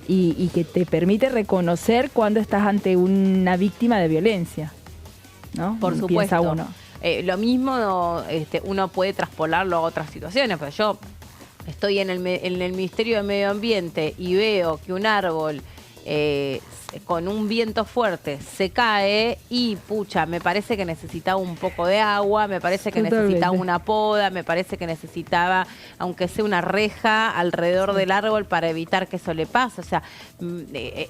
y que te permite reconocer cuando estás ante una víctima de violencia, ¿no? Por supuesto. Piensa uno. Lo mismo uno puede traspolarlo a otras situaciones, pero yo estoy en el Ministerio de Medio Ambiente y veo que un árbol con un viento fuerte se cae y, pucha, me parece que necesitaba un poco de agua, me parece que necesitaba una poda, me parece que necesitaba, aunque sea una reja alrededor del árbol para evitar que eso le pase. O sea,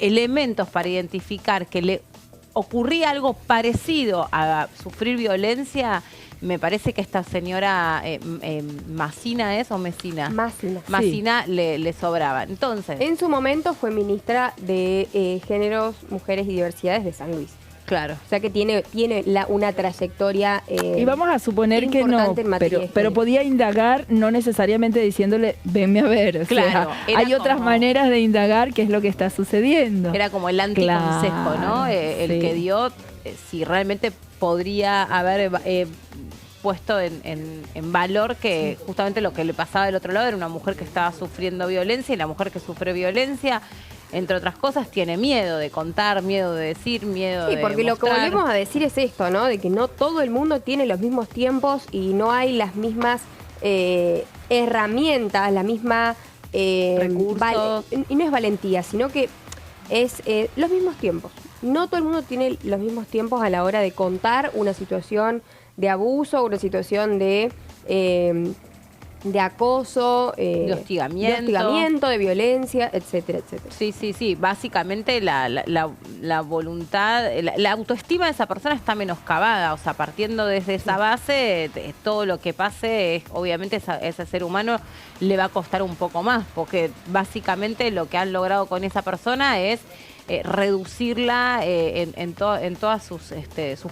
elementos para identificar que le ocurría algo parecido a sufrir violencia. Me parece que esta señora Macina ¿es o Mesina? Macina le sobraba. Entonces, en su momento fue ministra de Géneros, Mujeres y Diversidades de San Luis. Claro. O sea que tiene una trayectoria y vamos a suponer que no, pero podía indagar no necesariamente diciéndole, venme a ver. O claro. Sea, hay otras maneras de indagar qué es lo que está sucediendo. Era como el anticonsejo, ¿no? El que dio, si realmente podría haber puesto en valor que justamente lo que le pasaba del otro lado era una mujer que estaba sufriendo violencia, y la mujer que sufre violencia, entre otras cosas, tiene miedo de contar, miedo de decir, miedo de porque mostrar. Lo que volvemos a decir es esto, ¿no? De que no todo el mundo tiene los mismos tiempos y no hay las mismas herramientas, la misma recursos. Y no es valentía, sino que es los mismos tiempos. No todo el mundo tiene los mismos tiempos a la hora de contar una situación de abuso, una situación de acoso, de hostigamiento, de violencia, etcétera, etcétera. Sí. Básicamente la voluntad, la autoestima de esa persona está menoscabada. O sea, partiendo desde esa base, todo lo que pase, obviamente a ese ser humano le va a costar un poco más, porque básicamente lo que han logrado con esa persona es reducirla en todas sus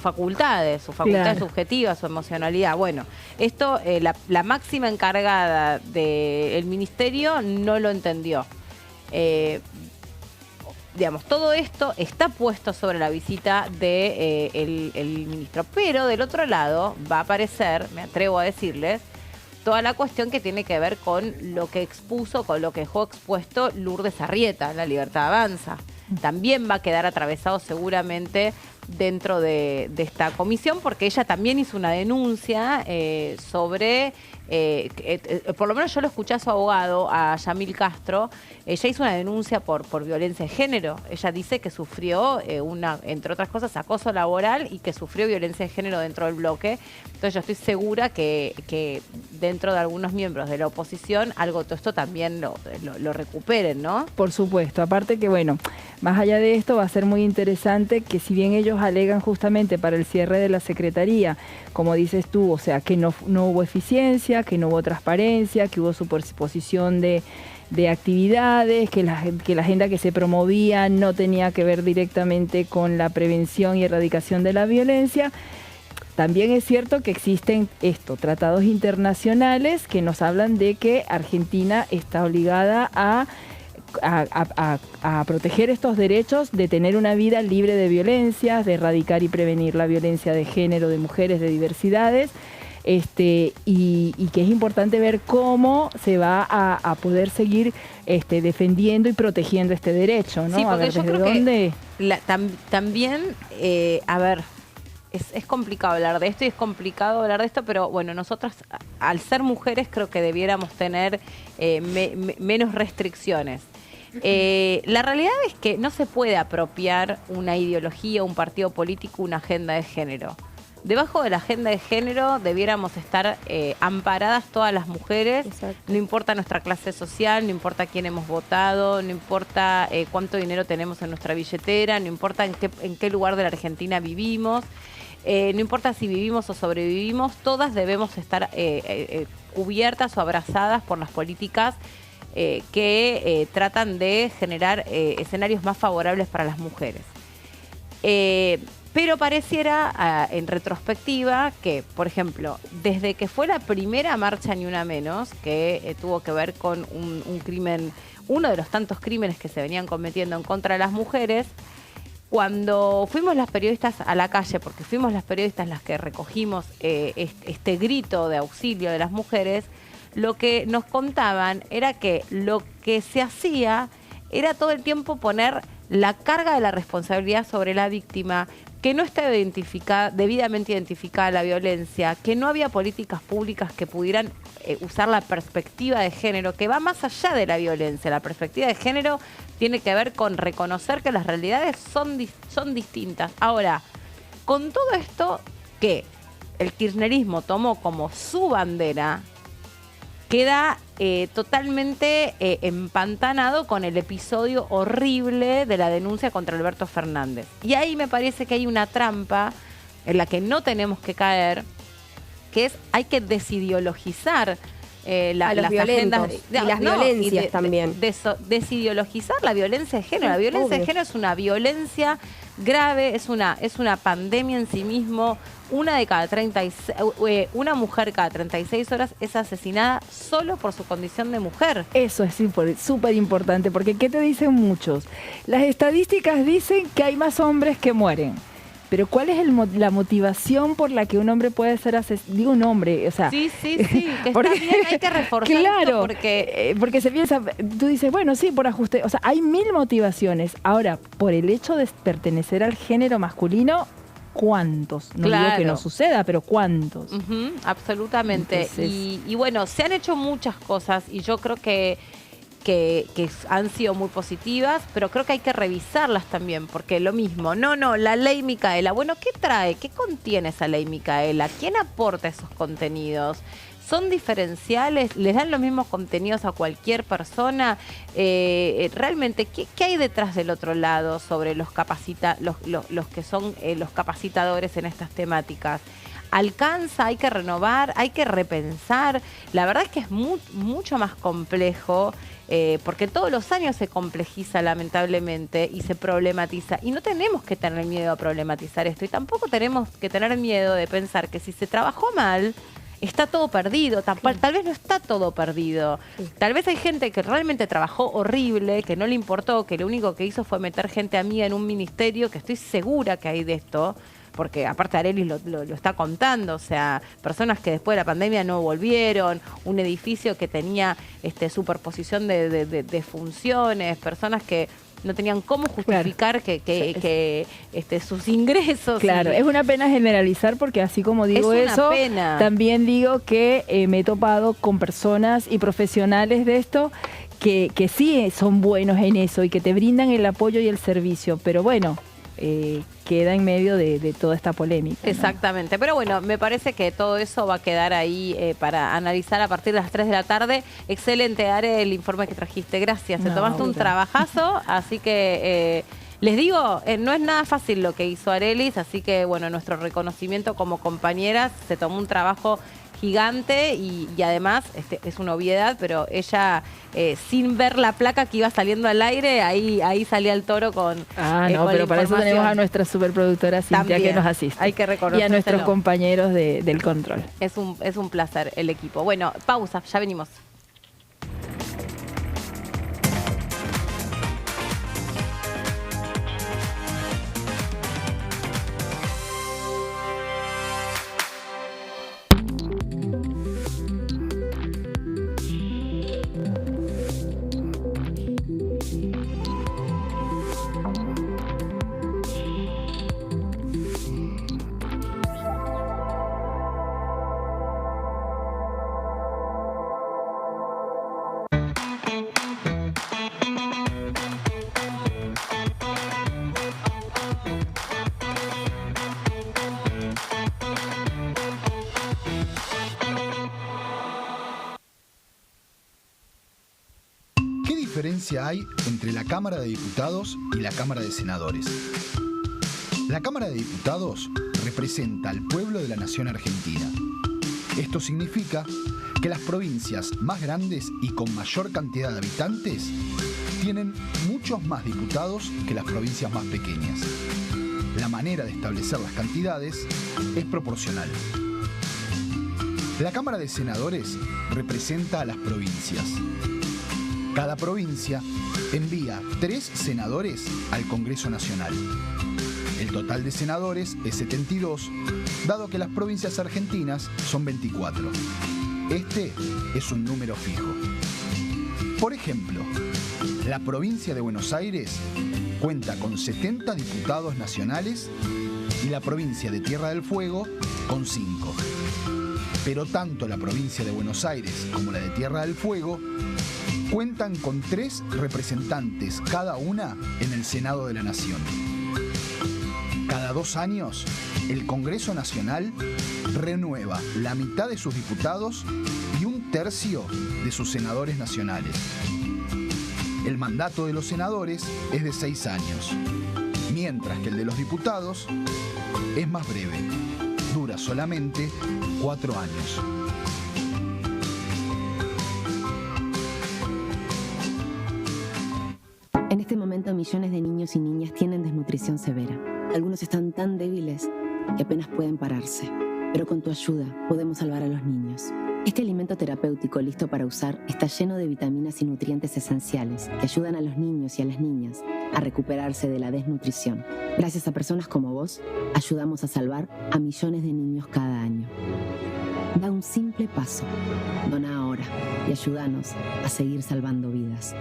facultades, claro, subjetivas, su emocionalidad. Bueno, esto la máxima encargada del ministerio no lo entendió. Digamos, todo esto está puesto sobre la visita de el ministro, pero del otro lado va a aparecer, me atrevo a decirles, toda la cuestión que tiene que ver con lo que expuso, con lo que dejó expuesto Lourdes Arrieta en La Libertad Avanza. También va a quedar atravesado seguramente dentro de esta comisión, porque ella también hizo una denuncia sobre, por lo menos yo lo escuché a su abogado, a Yamil Castro. Ella hizo una denuncia por violencia de género. Ella dice que sufrió, entre otras cosas, acoso laboral y que sufrió violencia de género dentro del bloque. Entonces yo estoy segura que dentro de algunos miembros de la oposición algo de todo esto también lo recuperen, ¿no? Por supuesto. Aparte que, bueno, más allá de esto va a ser muy interesante que, si bien ellos alegan justamente para el cierre de la Secretaría, como dices tú, o sea, que no hubo eficiencia, que no hubo transparencia, que hubo superposición de actividades, que la agenda que se promovía no tenía que ver directamente con la prevención y erradicación de la violencia. También es cierto que existen tratados internacionales que nos hablan de que Argentina está obligada a proteger estos derechos de tener una vida libre de violencias, de erradicar y prevenir la violencia de género, de mujeres, de diversidades. Y que es importante ver cómo se va a poder seguir defendiendo y protegiendo este derecho, ¿no? Sí, porque yo creo que también, a ver, es complicado hablar de esto y es complicado hablar de esto, pero bueno, nosotras, al ser mujeres, creo que debiéramos tener menos restricciones. La realidad es que no se puede apropiar una ideología, un partido político, una agenda de género. Debajo de la agenda de género debiéramos estar amparadas todas las mujeres. Exacto. No importa nuestra clase social, no importa quién hemos votado, no importa cuánto dinero tenemos en nuestra billetera, no importa en qué lugar de la Argentina vivimos, no importa si vivimos o sobrevivimos, todas debemos estar cubiertas o abrazadas por las políticas que tratan de generar escenarios más favorables para las mujeres. Pero pareciera, en retrospectiva, que, por ejemplo, desde que fue la primera marcha Ni Una Menos, que tuvo que ver con un crimen, uno de los tantos crímenes que se venían cometiendo en contra de las mujeres, cuando fuimos las periodistas a la calle, porque fuimos las periodistas las que recogimos este grito de auxilio de las mujeres, lo que nos contaban era que lo que se hacía era todo el tiempo poner la carga de la responsabilidad sobre la víctima, que no está debidamente identificada la violencia, que no había políticas públicas que pudieran usar la perspectiva de género, que va más allá de la violencia. La perspectiva de género tiene que ver con reconocer que las realidades son distintas. Ahora, con todo esto que el kirchnerismo tomó como su bandera, queda totalmente empantanado con el episodio horrible de la denuncia contra Alberto Fernández. Y ahí me parece que hay una trampa en la que no tenemos que caer, que es hay que desideologizar las agendas y las violencias también. Desideologizar la violencia de género. La violencia de género es una violencia grave, es una pandemia en sí mismo. Una mujer cada 36 horas es asesinada solo por su condición de mujer. Eso es súper importante, porque ¿qué te dicen muchos? Las estadísticas dicen que hay más hombres que mueren. Pero ¿cuál es la motivación por la que un hombre puede ser asesinado? Digo un hombre, o sea... Sí, que está bien, hay que reforzar claro, esto porque se piensa, tú dices, bueno, sí, por ajuste, o sea, hay 1000 motivaciones. Ahora, por el hecho de pertenecer al género masculino, ¿cuántos? No digo que no suceda, pero ¿cuántos? Absolutamente. Entonces, y bueno, se han hecho muchas cosas y yo creo que han sido muy positivas, pero creo que hay que revisarlas también, porque lo mismo, la ley Micaela, bueno, ¿qué trae? ¿Qué contiene esa ley Micaela? ¿Quién aporta esos contenidos? ¿Son diferenciales? ¿Les dan los mismos contenidos a cualquier persona? Realmente, ¿qué hay detrás del otro lado sobre los que son los capacitadores en estas temáticas? ¿Alcanza? ¿Hay que renovar? ¿Hay que repensar? La verdad es que es mucho más complejo, porque todos los años se complejiza lamentablemente y se problematiza. Y no tenemos que tener miedo a problematizar esto. Y tampoco tenemos que tener miedo de pensar que si se trabajó mal, está todo perdido. Tal vez no está todo perdido. Tal vez hay gente que realmente trabajó horrible, que no le importó, que lo único que hizo fue meter gente amiga en un ministerio, que estoy segura que hay de esto, porque aparte Arelis lo está contando, o sea, personas que después de la pandemia no volvieron, un edificio que tenía superposición de funciones, personas que no tenían cómo justificar que sus ingresos. Claro, es una pena generalizar, porque así como digo eso, también digo que me he topado con personas y profesionales de esto que sí son buenos en eso y que te brindan el apoyo y el servicio, pero bueno, queda en medio de toda esta polémica, ¿no? Exactamente, pero bueno, me parece que todo eso va a quedar ahí para analizar a partir de las 3 de la tarde. Excelente, Are, el informe que trajiste, gracias. Te tomaste un trabajazo, así que les digo, no es nada fácil lo que hizo Arelis, así que bueno, nuestro reconocimiento como compañeras. Se tomó un trabajo gigante y además es una obviedad, pero ella sin ver la placa que iba saliendo al aire, ahí salía el toro con pero para eso tenemos a nuestra superproductora Cintia también, que nos asiste. Hay que reconocerlo. Y a nuestros compañeros del control. Es un placer el equipo. Bueno, pausa, ya venimos. ¿Qué diferencia hay entre la Cámara de Diputados y la Cámara de Senadores? La Cámara de Diputados representa al pueblo de la nación argentina. Esto significa que las provincias más grandes y con mayor cantidad de habitantes tienen muchos más diputados que las provincias más pequeñas. La manera de establecer las cantidades es proporcional. La Cámara de Senadores representa a las provincias. Cada provincia envía 3 senadores al Congreso Nacional. El total de senadores es 72, dado que las provincias argentinas son 24. Este es un número fijo. Por ejemplo, la provincia de Buenos Aires cuenta con 70 diputados nacionales y la provincia de Tierra del Fuego con 5. Pero tanto la provincia de Buenos Aires como la de Tierra del Fuego cuentan con 3 representantes cada una en el Senado de la Nación. Cada 2 años, el Congreso Nacional renueva la mitad de sus diputados y 1/3 de sus senadores nacionales. El mandato de los senadores es de 6 años, mientras que el de los diputados es más breve, dura solamente 4 años. En este momento, millones de niños y niñas tienen desnutrición severa. Algunos están tan débiles que apenas pueden pararse. Pero con tu ayuda podemos salvar a los niños. Este alimento terapéutico listo para usar está lleno de vitaminas y nutrientes esenciales que ayudan a los niños y a las niñas a recuperarse de la desnutrición. Gracias a personas como vos, ayudamos a salvar a millones de niños cada año. Da un simple paso. Dona ahora y ayúdanos a seguir salvando vidas.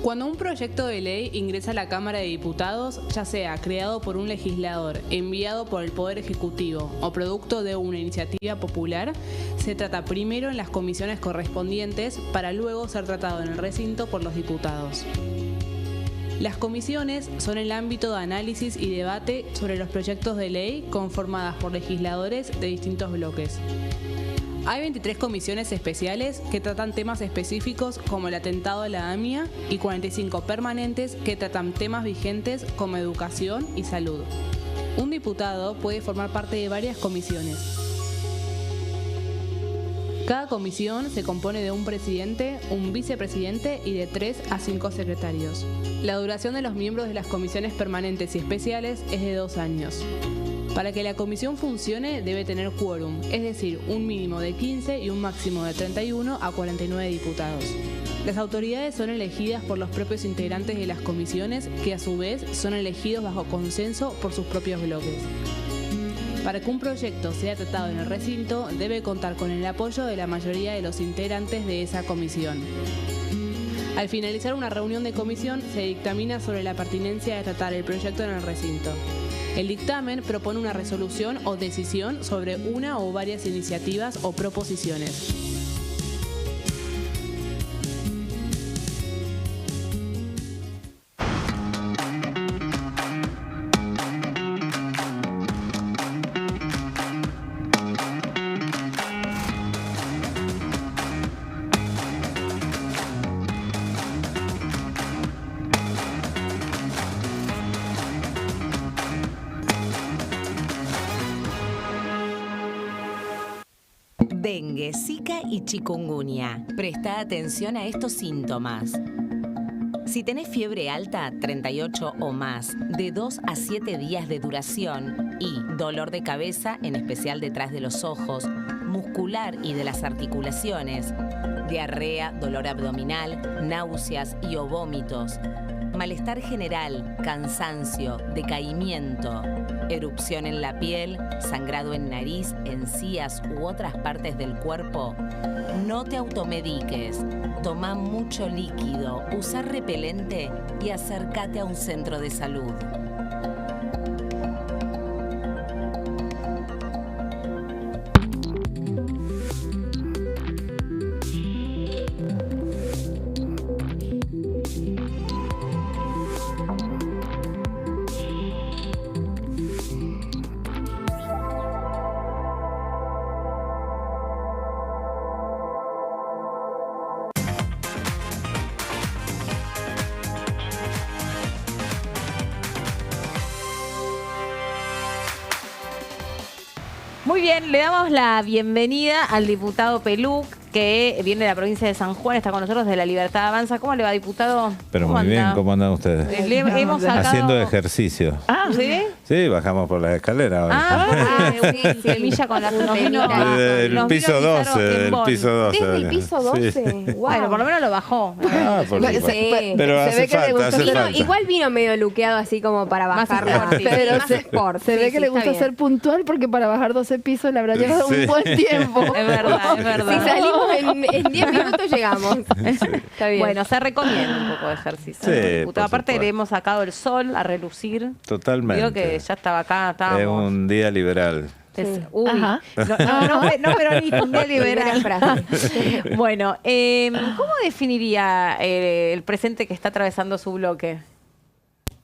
Cuando un proyecto de ley ingresa a la Cámara de Diputados, ya sea creado por un legislador, enviado por el Poder Ejecutivo o producto de una iniciativa popular, se trata primero en las comisiones correspondientes para luego ser tratado en el recinto por los diputados. Las comisiones son el ámbito de análisis y debate sobre los proyectos de ley conformadas por legisladores de distintos bloques. Hay 23 comisiones especiales que tratan temas específicos como el atentado a la AMIA y 45 permanentes que tratan temas vigentes como educación y salud. Un diputado puede formar parte de varias comisiones. Cada comisión se compone de un presidente, un vicepresidente y de 3 a 5 secretarios. La duración de los miembros de las comisiones permanentes y especiales es de 2 años. Para que la comisión funcione debe tener quórum, es decir, un mínimo de 15 y un máximo de 31 a 49 diputados. Las autoridades son elegidas por los propios integrantes de las comisiones, que a su vez son elegidos bajo consenso por sus propios bloques. Para que un proyecto sea tratado en el recinto, debe contar con el apoyo de la mayoría de los integrantes de esa comisión. Al finalizar una reunión de comisión, se dictamina sobre la pertinencia de tratar el proyecto en el recinto. El dictamen propone una resolución o decisión sobre una o varias iniciativas o proposiciones. Dengue, Zika y chikungunya. Presta atención a estos síntomas. Si tenés fiebre alta, 38 o más, de 2 a 7 días de duración y dolor de cabeza, en especial detrás de los ojos, muscular y de las articulaciones, diarrea, dolor abdominal, náuseas y o vómitos, malestar general, cansancio, decaimiento, erupción en la piel, sangrado en nariz, encías u otras partes del cuerpo, no te automediques. Toma mucho líquido, usa repelente y acércate a un centro de salud. Muy bien, le damos la bienvenida al diputado Peluc, que viene de la provincia de San Juan, está con nosotros de La Libertad Avanza. ¿Cómo le va, diputado? Pero muy bien, ¿cómo andan ustedes? Hemos sacado... Haciendo ejercicio. ¿Sí? Sí, bajamos por las escaleras hoy. Sí, semilla con la El piso 12, del piso 12. ¿Desde el piso 12? Sí. Wow. Bueno, por lo menos lo bajó. Por supuesto. Sí. Pero hace falta. Igual vino medio luqueado así como para Más bajarlo. sport, sí. Pero Más se, sport. se ve Sí, que le está gusta bien. ser puntual porque para bajar 12 pisos le habrá llevado un buen tiempo. Es verdad, es verdad. Si salimos en 10 minutos llegamos. Está bien. Bueno, se recomienda un poco de ejercicio. Sí, ¿no, diputado? por Aparte supuesto. le hemos sacado el sol a relucir. Totalmente. Digo que ya estaba acá, estábamos. Es un día liberal. Uy, Ajá. no, pero ni un día liberal. Primera frase. Bueno, ¿cómo definiría el presente que está atravesando su bloque?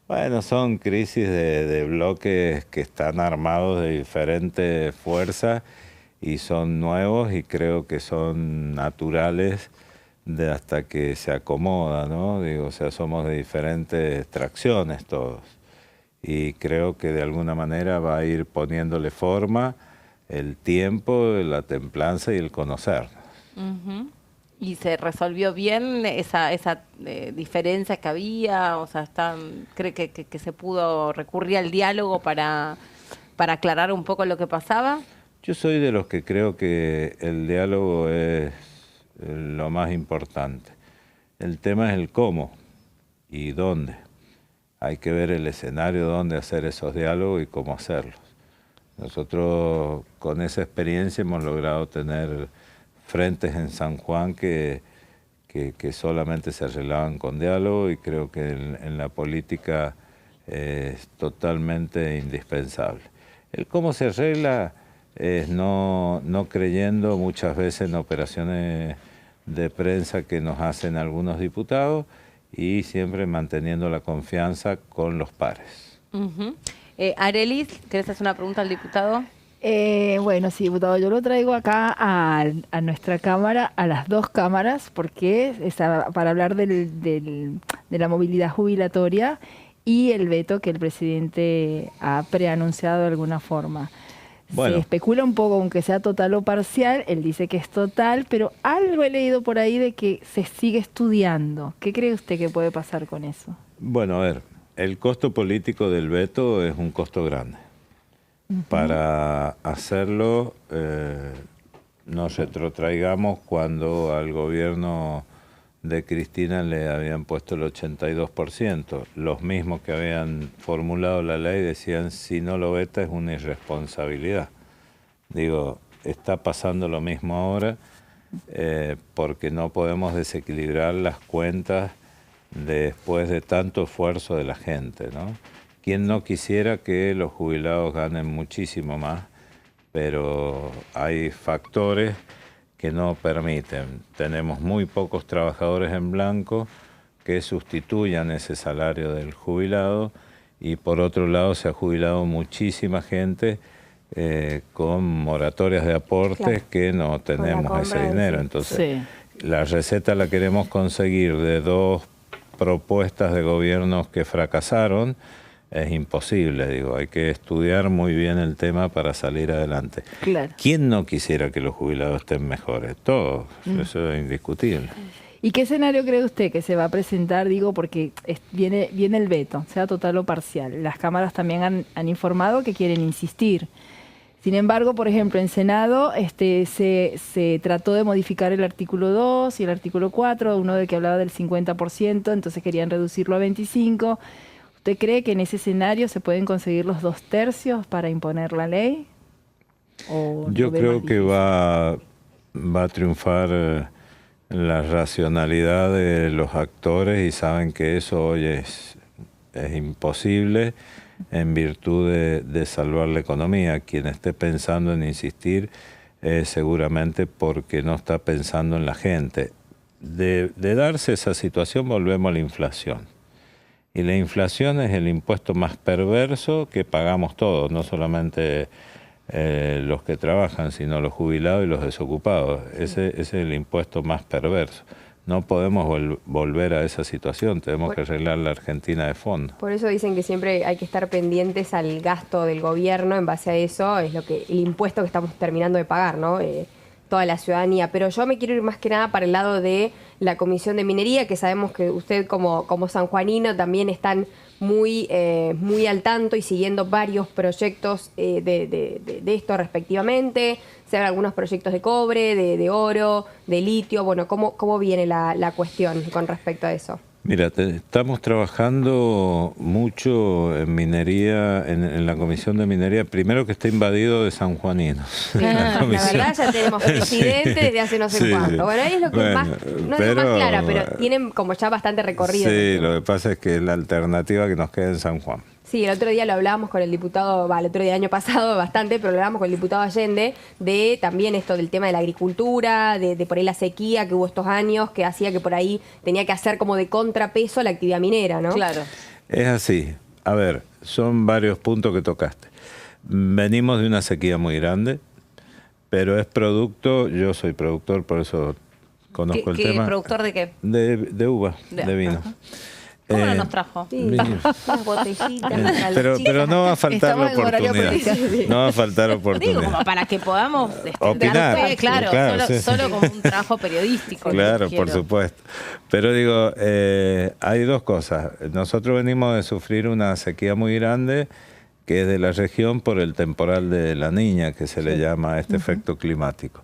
Bueno, son crisis de bloques que están armados de diferentes fuerzas y son nuevos y creo que son naturales hasta que se acomoda, ¿no? Digo, o sea, somos de diferentes tracciones todos y creo que de alguna manera va a ir poniéndole forma el tiempo, la templanza y el conocernos. ¿Y se resolvió bien esa diferencia que había? O sea, ¿cree que se pudo recurrir al diálogo para aclarar un poco lo que pasaba? Yo soy de los que creo que el diálogo es lo más importante. El tema es el cómo y dónde. Hay que ver el escenario donde hacer esos diálogos y cómo hacerlos. Nosotros con esa experiencia hemos logrado tener frentes en San Juan que solamente se arreglaban con diálogo y creo que en la política es totalmente indispensable. El cómo se arregla es no creyendo muchas veces en operaciones de prensa que nos hacen algunos diputados y siempre manteniendo la confianza con los pares. Arelis, ¿querés hacer una pregunta al diputado? Bueno, sí, diputado, yo lo traigo acá a nuestra Cámara, a las dos cámaras, porque para hablar de la movilidad jubilatoria y el veto que el presidente ha preanunciado de alguna forma. Bueno. Se especula un poco, aunque sea total o parcial, él dice que es total, pero algo he leído por ahí de que se sigue estudiando. ¿Qué cree usted que puede pasar con eso? Bueno, a ver, el costo político del veto es un costo grande. Para hacerlo, nos retrotraigamos cuando al gobierno de Cristina le habían puesto el 82%. Los mismos que habían formulado la ley decían, si no lo veta es una irresponsabilidad. Digo, está pasando lo mismo ahora porque no podemos desequilibrar las cuentas después de tanto esfuerzo de la gente, ¿no? ¿Quién no quisiera que los jubilados ganen muchísimo más? Pero hay factores que no permiten. Tenemos muy pocos trabajadores en blanco que sustituyan ese salario del jubilado y por otro lado se ha jubilado muchísima gente con moratorias de aportes que no tenemos ese dinero. Entonces, la receta la queremos conseguir de dos propuestas de gobiernos que fracasaron. Es imposible, digo, hay que estudiar muy bien el tema para salir adelante. Claro. ¿Quién no quisiera que los jubilados estén mejores? Todos, eso es indiscutible. ¿Y qué escenario cree usted que se va a presentar? Digo, porque viene el veto, sea total o parcial. Las cámaras también han informado que quieren insistir. Sin embargo, por ejemplo, en Senado se trató de modificar el artículo 2 y el artículo 4, uno de que hablaba del 50%, entonces querían reducirlo a 25%. ¿Usted cree que en ese escenario se pueden conseguir los 2/3 para imponer la ley? Yo creo que va a triunfar la racionalidad de los actores y saben que eso hoy es imposible en virtud de salvar la economía. Quien esté pensando en insistir seguramente porque no está pensando en la gente. De darse esa situación volvemos a la inflación. Y la inflación es el impuesto más perverso que pagamos todos, no solamente los que trabajan, sino los jubilados y los desocupados. Ese es el impuesto más perverso. no podemos volver a esa situación, tenemos que arreglar la Argentina de fondo. Por eso dicen que siempre hay que estar pendientes al gasto del gobierno, en base a eso es el impuesto que estamos terminando de pagar, ¿no? Toda la ciudadanía. Pero yo me quiero ir más que nada para el lado de la Comisión de Minería, que sabemos que usted como sanjuanino también están muy al tanto y siguiendo varios proyectos de esto respectivamente. Se ven algunos proyectos de cobre, de oro, de litio. Bueno, ¿cómo viene la cuestión con respecto a eso? Mira, estamos trabajando mucho en minería, en la Comisión de Minería, primero que está invadido de sanjuaninos. La verdad ya tenemos presidente desde hace no sé cuánto. Bueno, ahí es lo que más, no es más clara, pero tienen como ya bastante recorrido. Sí, lo que pasa es que es la alternativa que nos queda en San Juan. Sí, el otro día lo hablábamos con el diputado, el otro día año pasado bastante, pero lo hablábamos con el diputado Allende de también esto del tema de la agricultura, de por ahí la sequía que hubo estos años, que hacía que por ahí tenía que hacer como de contrapeso la actividad minera, ¿no? Claro. Es así. A ver, son varios puntos que tocaste. Venimos de una sequía muy grande, pero es producto, yo soy productor, por eso conozco el tema. ¿Productor de qué? De uva, de vino. Ajá. ¿Cómo no nos trajo? Sí, unas botellitas, pero no va a faltar la oportunidad. No va a faltar oportunidad. Digo, como para que podamos opinar. dar fe, claro, solo como un trabajo periodístico. Claro, por supuesto. Pero digo, hay dos cosas. Nosotros venimos de sufrir una sequía muy grande, que es de la región por el temporal de La Niña, que se le llama a este efecto climático.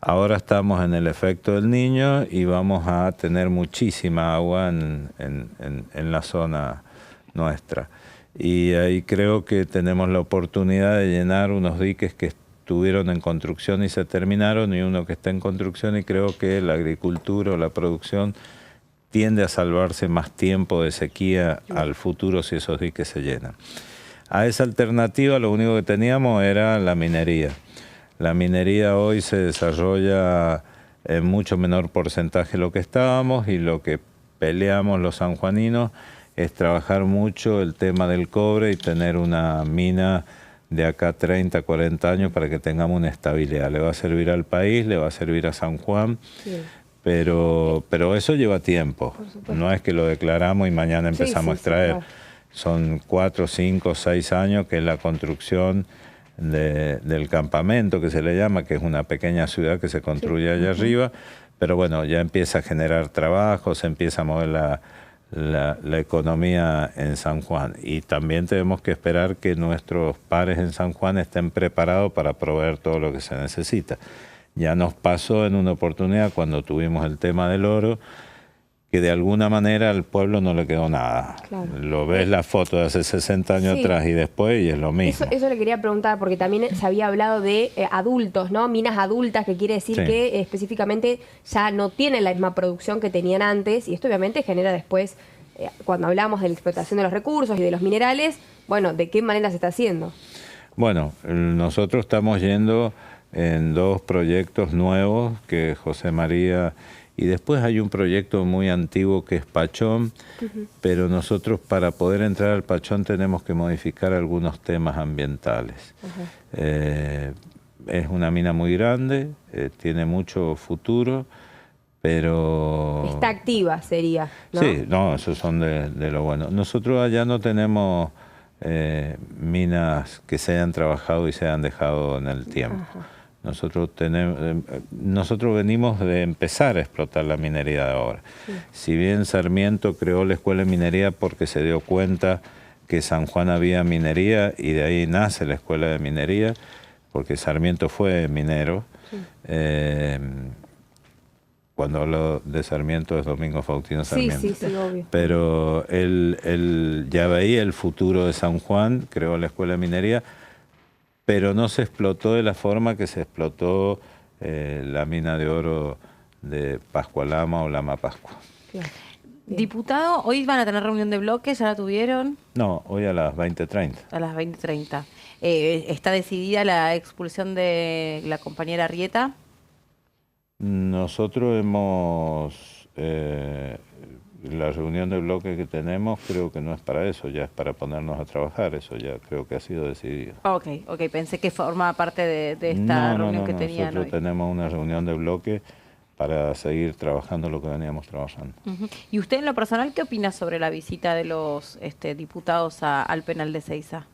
Ahora estamos en el efecto del Niño y vamos a tener muchísima agua en la zona nuestra. Y ahí creo que tenemos la oportunidad de llenar unos diques que estuvieron en construcción y se terminaron, y uno que está en construcción, y creo que la agricultura o la producción tiende a salvarse más tiempo de sequía al futuro si esos diques se llenan. A esa alternativa lo único que teníamos era la minería. La minería hoy se desarrolla en mucho menor porcentaje de lo que estábamos, y lo que peleamos los sanjuaninos es trabajar mucho el tema del cobre y tener una mina de acá 30, 40 años para que tengamos una estabilidad. Le va a servir al país, le va a servir a San Juan, sí. pero eso lleva tiempo. No es que lo declaramos y mañana empezamos a extraer. Claro. Son 4, 5, 6 años que es la construcción del campamento, que se le llama, que es una pequeña ciudad que se construye allá arriba, pero bueno, ya empieza a generar trabajo, se empieza a mover la economía en San Juan, y también tenemos que esperar que nuestros pares en San Juan estén preparados para proveer todo lo que se necesita. Ya nos pasó en una oportunidad cuando tuvimos el tema del oro, que de alguna manera al pueblo no le quedó nada. Claro. Lo ves la foto de hace 60 años atrás y después, y es lo mismo. Eso le quería preguntar, porque también se había hablado de adultos, ¿no? Minas adultas, que quiere decir que específicamente ya no tienen la misma producción que tenían antes, y esto obviamente genera después, cuando hablamos de la explotación de los recursos y de los minerales, bueno, ¿de qué manera se está haciendo? Bueno, nosotros estamos yendo en 2 proyectos nuevos que José María... Y después hay un proyecto muy antiguo que es Pachón, pero nosotros para poder entrar al Pachón tenemos que modificar algunos temas ambientales. Es una mina muy grande, tiene mucho futuro, pero... Está activa, sería, ¿no? Sí, no, esos son de lo bueno. Nosotros allá no tenemos minas que se hayan trabajado y se hayan dejado en el tiempo. Nosotros venimos de empezar a explotar la minería de ahora. Sí. Si bien Sarmiento creó la Escuela de Minería porque se dio cuenta que San Juan había minería, y de ahí nace la Escuela de Minería, porque Sarmiento fue minero. Sí. Cuando hablo de Sarmiento es Domingo Faustino Sarmiento. Sí, obvio. Pero él ya veía el futuro de San Juan, creó la Escuela de Minería, pero no se explotó de la forma que se explotó la mina de oro de Pascualama o Lama Pascua. Claro. Diputado, ¿hoy van a tener reunión de bloques? ¿Ya la tuvieron? No, hoy a las 20:30. A las 20:30. ¿Está decidida la expulsión de la compañera Arrieta? Nosotros hemos... la reunión de bloque que tenemos creo que no es para eso, ya es para ponernos a trabajar, eso ya creo que ha sido decidido. Ok, pensé que formaba parte de esta reunión que tenían nosotros hoy. Tenemos una reunión de bloque para seguir trabajando lo que veníamos trabajando. ¿Y usted en lo personal qué opina sobre la visita de los diputados al penal de Ezeiza?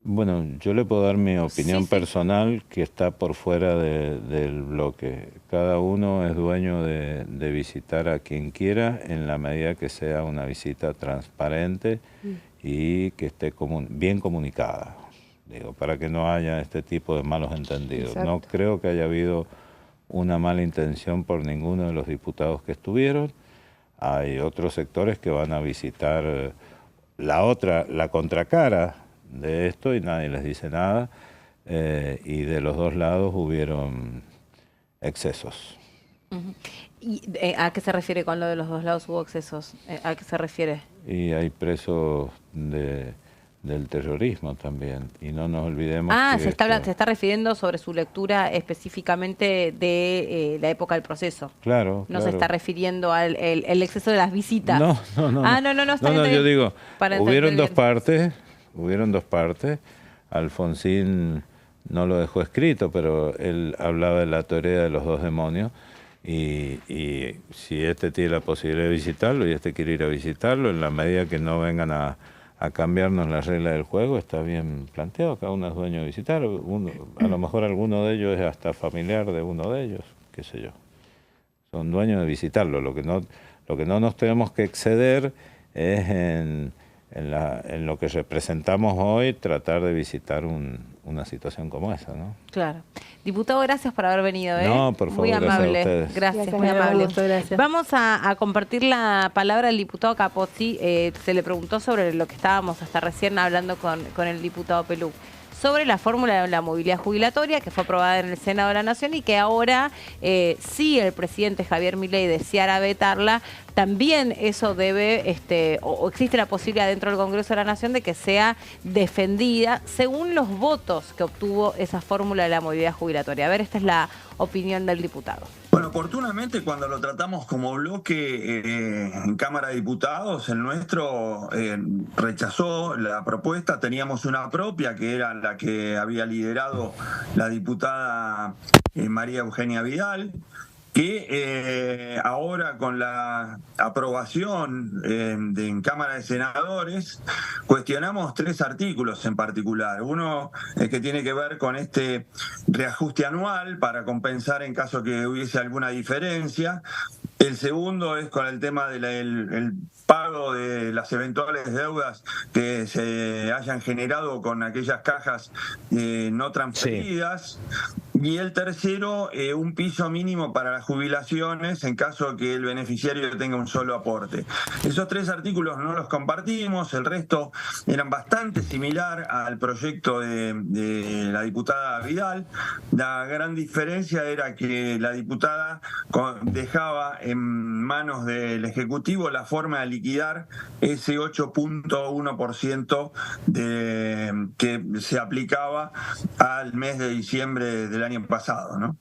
Bueno, yo le puedo dar mi opinión Sí. personal, que está por fuera del bloque. Cada uno es dueño de visitar a quien quiera, en la medida que sea una visita transparente y que esté bien comunicada, digo, para que no haya este tipo de malos entendidos. Exacto. No creo que haya habido una mala intención por ninguno de los diputados que estuvieron. Hay otros sectores que van a visitar la contracara de esto y nadie les dice nada, y de los dos lados hubieron excesos. ¿Y a qué se refiere con lo de los dos lados hubo excesos? ¿A qué se refiere? Y hay presos del terrorismo también, y no nos olvidemos que se está refiriendo sobre su lectura específicamente de la época del proceso. Claro, No se está refiriendo al el exceso de las visitas. No, está bien, yo digo, para hubieron entender dos partes. Alfonsín no lo dejó escrito, pero él hablaba de la teoría de los dos demonios, y si este tiene la posibilidad de visitarlo y este quiere ir a visitarlo, en la medida que no vengan a cambiarnos las reglas del juego, está bien planteado, cada uno es dueño de visitar, a lo mejor alguno de ellos es hasta familiar de uno de ellos, qué sé yo. Son dueños de visitarlo. Lo que no nos tenemos que exceder es en lo que representamos hoy, tratar de visitar una situación como esa, ¿no? Claro. Diputado, gracias por haber venido. No, por favor, muy gracias amable. a ustedes. Gracias, muy amable. Gracias. Vamos a compartir la palabra del diputado Capozzi. Se le preguntó sobre lo que estábamos hasta recién hablando con el diputado Pelú, sobre la fórmula de la movilidad jubilatoria que fue aprobada en el Senado de la Nación y que ahora, si el presidente Javier Milei deseara vetarla, también eso debe, o existe la posibilidad dentro del Congreso de la Nación de que sea defendida según los votos que obtuvo esa fórmula de la movilidad jubilatoria. A ver, esta es la opinión del diputado. Bueno, oportunamente cuando lo tratamos como bloque en Cámara de Diputados, el nuestro rechazó la propuesta. Teníamos una propia que era la que había liderado la diputada María Eugenia Vidal, que ahora con la aprobación en Cámara de Senadores cuestionamos 3 artículos en particular. Uno es que tiene que ver con este reajuste anual para compensar en caso que hubiese alguna diferencia. El segundo es con el tema del pago de las eventuales deudas que se hayan generado con aquellas cajas no transferidas. Sí. Y el tercero, un piso mínimo para las jubilaciones en caso que el beneficiario tenga un solo aporte. Esos 3 artículos no los compartimos, el resto eran bastante similar al proyecto de la diputada Vidal. La gran diferencia era que la diputada dejaba en manos del Ejecutivo la forma de liquidar ese 8.1% que se aplicaba al mes de diciembre del año pasado, ¿no?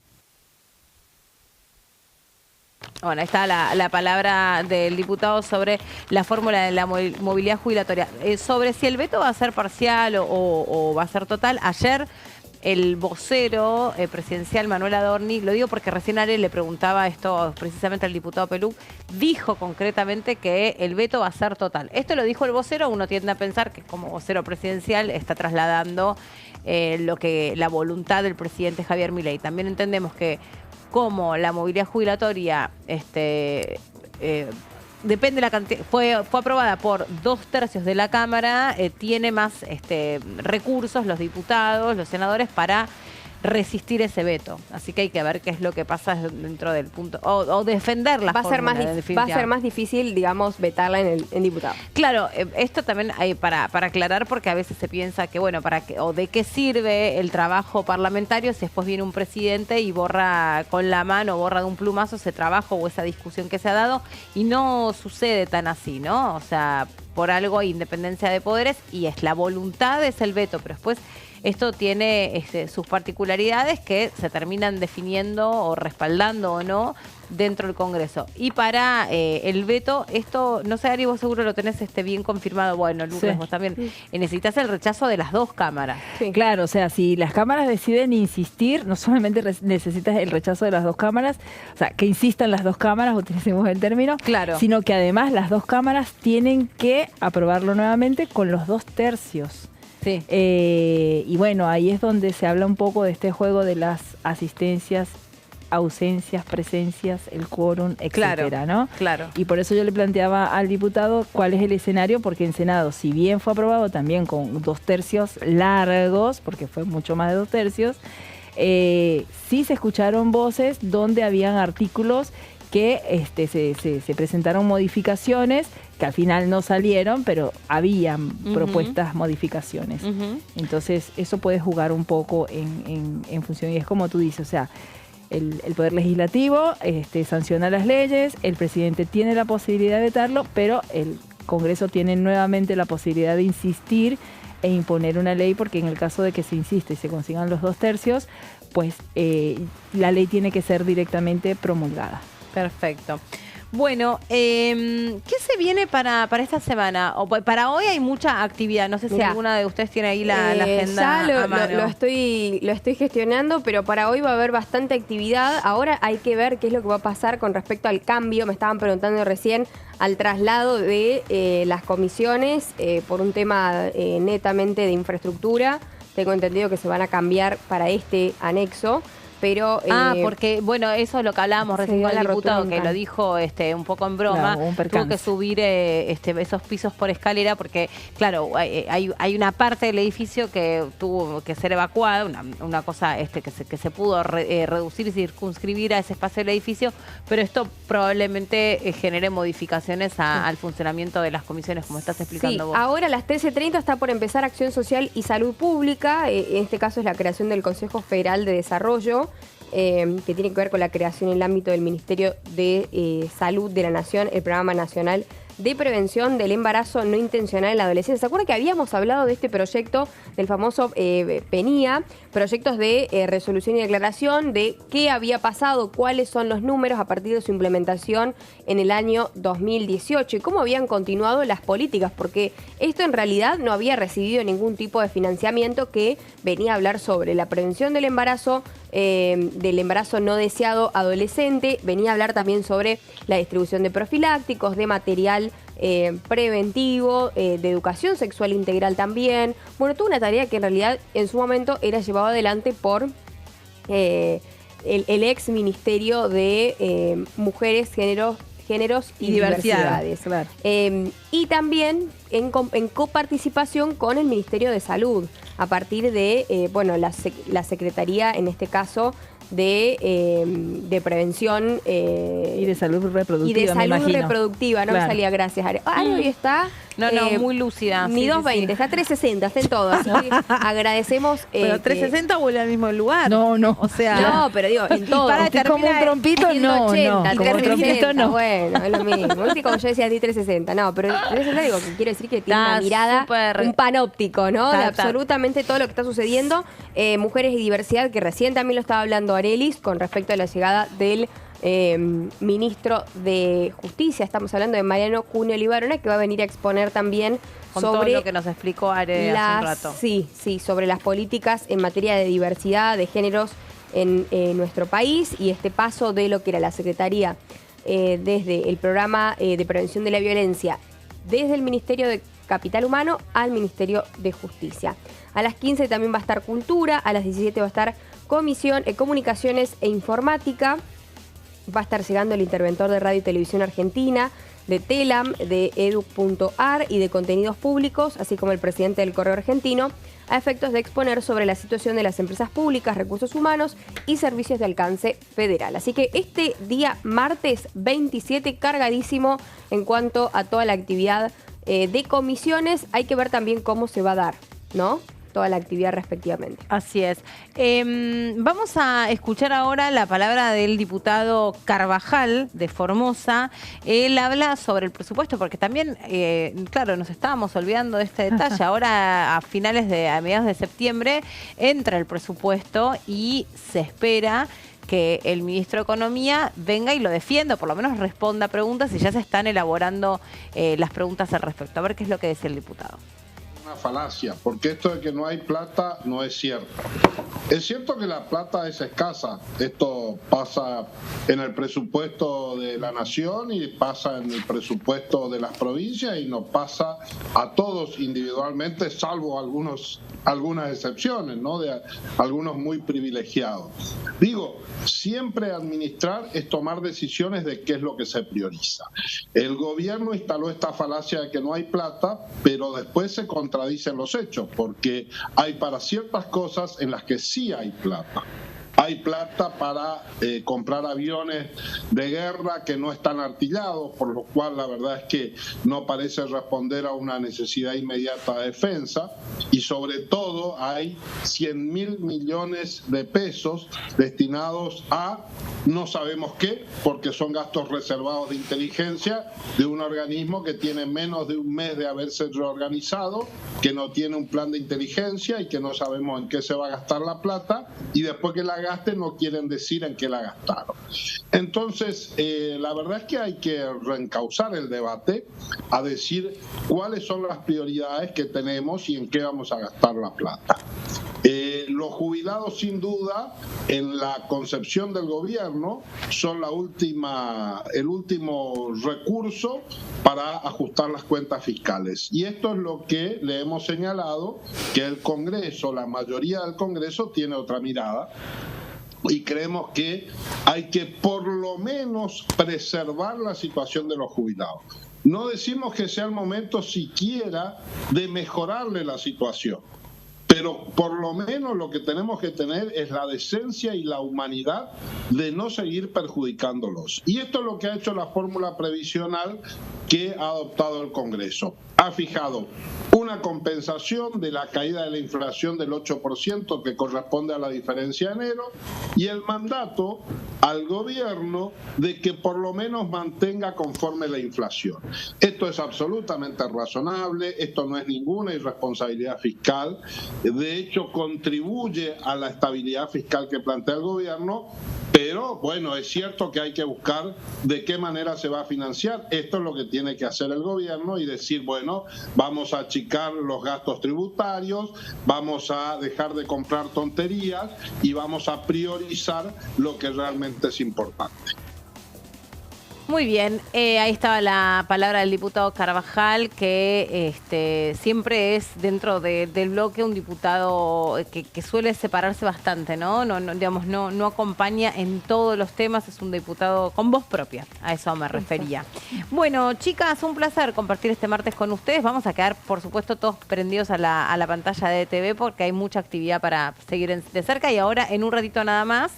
Bueno, ahí está la palabra del diputado sobre la fórmula de la movilidad jubilatoria. Sobre si el veto va a ser parcial o va a ser total, ayer el vocero presidencial Manuel Adorni, lo digo porque recién Ale le preguntaba esto precisamente al diputado Pelú, dijo concretamente que el veto va a ser total. Esto lo dijo el vocero, uno tiende a pensar que como vocero presidencial está trasladando la voluntad del presidente Javier Milei. También entendemos que como la movilidad jubilatoria depende de la cantidad, fue aprobada por 2/3 de la Cámara, tiene más recursos los diputados, los senadores para resistir ese veto. Así que hay que ver qué es lo que pasa dentro del punto, o defender la fórmula. Va a ser más difícil, digamos, vetarla en diputado. Claro, esto también hay para aclarar, porque a veces se piensa que, bueno, o de qué sirve el trabajo parlamentario si después viene un presidente y borra con la mano, borra de un plumazo ese trabajo o esa discusión que se ha dado, y no sucede tan así, ¿no? O sea, por algo hay independencia de poderes y es la voluntad, es el veto, pero después esto tiene sus particularidades que se terminan definiendo o respaldando o no dentro del Congreso. Y para el veto, esto, no sé, Ari, vos seguro lo tenés bien confirmado, bueno, Lucas, vos también, necesitas el rechazo de las dos cámaras. Sí. Claro, o sea, si las cámaras deciden insistir, no solamente necesitas el rechazo de las dos cámaras, o sea, que insistan las dos cámaras, utilicemos el término, claro, sino que además las dos cámaras tienen que aprobarlo nuevamente con los 2/3. Sí. Y bueno, ahí es donde se habla un poco de este juego de las asistencias, ausencias, presencias, el quórum, etcétera, claro, ¿no? Claro. Y por eso yo le planteaba al diputado cuál es el escenario, porque en Senado, si bien fue aprobado también con 2/3 largos, porque fue mucho más de 2/3, sí se escucharon voces donde habían artículos que se presentaron modificaciones que al final no salieron, pero habían propuestas modificaciones. Entonces, eso puede jugar un poco en función, y es como tú dices, o sea, el Poder Legislativo sanciona las leyes, el presidente tiene la posibilidad de vetarlo, pero el Congreso tiene nuevamente la posibilidad de insistir e imponer una ley, porque en el caso de que se insiste y se consigan los 2/3, pues la ley tiene que ser directamente promulgada. Perfecto. Bueno, ¿qué se viene para esta semana? O para hoy hay mucha actividad. No sé si alguna de ustedes tiene ahí la agenda ya a mano. Lo estoy gestionando, pero para hoy va a haber bastante actividad. Ahora hay que ver qué es lo que va a pasar con respecto al cambio. Me estaban preguntando recién al traslado de las comisiones por un tema netamente de infraestructura. Tengo entendido que se van a cambiar para este anexo. Pero, porque, bueno, eso es lo que hablábamos recién con el diputado, que lo dijo un poco en broma, tuvo que subir esos pisos por escalera, porque, claro, hay una parte del edificio que tuvo que ser evacuada, una cosa que se pudo reducir y circunscribir a ese espacio del edificio, pero esto probablemente genere modificaciones al funcionamiento de las comisiones, como estás explicando vos. Ahora a las 13:30 está por empezar Acción Social y Salud Pública, en este caso es la creación del Consejo Federal de Desarrollo, que tiene que ver con la creación en el ámbito del Ministerio de Salud de la Nación, el Programa Nacional de Prevención del Embarazo No Intencional en la Adolescencia. ¿Se acuerdan que habíamos hablado de este proyecto, del famoso PENIA, proyectos de resolución y declaración de qué había pasado, cuáles son los números a partir de su implementación en el año 2018 y cómo habían continuado las políticas? Porque esto en realidad no había recibido ningún tipo de financiamiento, que venía a hablar sobre la prevención del embarazo no deseado adolescente, venía a hablar también sobre la distribución de profilácticos, de material preventivo, de educación sexual integral también. Bueno, tuvo una tarea que en realidad en su momento era llevado adelante por el ex Ministerio de Mujeres, Géneros y Diversidades. Claro. Y también en coparticipación con el Ministerio de Salud, a partir de la Secretaría, en este caso, de Prevención y de Salud Reproductiva. Y de Salud Reproductiva, no me salía, gracias, Ari. Hoy está... muy lúcida. Ni 220, está 360, está en todo. Así que agradecemos. Pero 360 vuelve al mismo lugar. No. O sea. No, pero digo, en todo. Para como un trompito, no. 180, Como un trompito, no. Bueno, es lo mismo. Viste, como yo decía, 360. No, pero 360 digo que quiere decir que tiene una mirada, un panóptico, ¿no? De absolutamente todo lo que está sucediendo. Mujeres y diversidad, que recién también lo estaba hablando Arelis, con respecto a la llegada del ministro de Justicia. Estamos hablando de Mariano Cuneo Libarona, que va a venir a exponer también con sobre todo lo que nos explicó Are hace un rato. Sí, sobre las políticas en materia de diversidad, de géneros en nuestro país, y este paso de lo que era la Secretaría desde el programa de prevención de la violencia, desde el Ministerio de Capital Humano al Ministerio de Justicia. A las 15 también va a estar Cultura, a las 17 va a estar Comunicaciones e Informática. Va a estar llegando el interventor de Radio y Televisión Argentina, de TELAM, de edu.ar y de Contenidos Públicos, así como el presidente del Correo Argentino, a efectos de exponer sobre la situación de las empresas públicas, recursos humanos y servicios de alcance federal. Así que este día martes 27 cargadísimo en cuanto a toda la actividad de comisiones. Hay que ver también cómo se va a dar, ¿no? toda la actividad respectivamente. Así es. Vamos a escuchar ahora la palabra del diputado Carvajal de Formosa. Él habla sobre el presupuesto, porque también, claro, nos estábamos olvidando de este detalle. Ahora, a mediados de septiembre, entra el presupuesto y se espera que el ministro de Economía venga y lo defienda, por lo menos responda preguntas, y ya se están elaborando las preguntas al respecto. A ver qué es lo que decía el diputado. Una falacia, porque esto de que no hay plata no es cierto. Es cierto que la plata es escasa. Esto pasa en el presupuesto de la nación y pasa en el presupuesto de las provincias y nos pasa a todos individualmente, salvo algunas excepciones, ¿no? De algunos muy privilegiados. Digo, siempre administrar es tomar decisiones de qué es lo que se prioriza. El gobierno instaló esta falacia de que no hay plata, pero después se contradicen los hechos, porque hay para ciertas cosas en las que sí hay plata. Hay plata para comprar aviones de guerra que no están artillados, por lo cual la verdad es que no parece responder a una necesidad inmediata de defensa. Y sobre todo hay 100.000 millones de pesos destinados a no sabemos qué, porque son gastos reservados de inteligencia de un organismo que tiene menos de un mes de haberse reorganizado, que no tiene un plan de inteligencia y que no sabemos en qué se va a gastar la plata, y después que la gasten no quieren decir en qué la gastaron. Entonces, la verdad es que hay que reencauzar el debate a decir cuáles son las prioridades que tenemos y en qué vamos a gastar la plata. Los jubilados, sin duda, en la concepción del gobierno, son el último recurso para ajustar las cuentas fiscales. Y esto es lo que le hemos señalado, que el Congreso, la mayoría del Congreso, tiene otra mirada. Y creemos que hay que por lo menos preservar la situación de los jubilados. No decimos que sea el momento siquiera de mejorarle la situación, pero por lo menos lo que tenemos que tener es la decencia y la humanidad de no seguir perjudicándolos. Y esto es lo que ha hecho la fórmula previsional que ha adoptado el Congreso. Ha fijado una compensación de la caída de la inflación del 8% que corresponde a la diferencia de enero y el mandato al gobierno de que por lo menos mantenga conforme la inflación. Esto es absolutamente razonable, esto no es ninguna irresponsabilidad fiscal, de hecho contribuye a la estabilidad fiscal que plantea el gobierno, pero bueno, es cierto que hay que buscar de qué manera se va a financiar. Esto es lo que tiene que hacer el gobierno y decir, bueno, vamos a achicar los gastos tributarios, vamos a dejar de comprar tonterías y vamos a priorizar lo que realmente es importante. Muy bien, ahí estaba la palabra del diputado Carvajal, que siempre es dentro del bloque un diputado que suele separarse bastante, ¿no? No acompaña en todos los temas, es un diputado con voz propia, a eso me refería. Bueno, chicas, un placer compartir este martes con ustedes. Vamos a quedar, por supuesto, todos prendidos a la pantalla de TV porque hay mucha actividad para seguir de cerca y ahora, en un ratito nada más,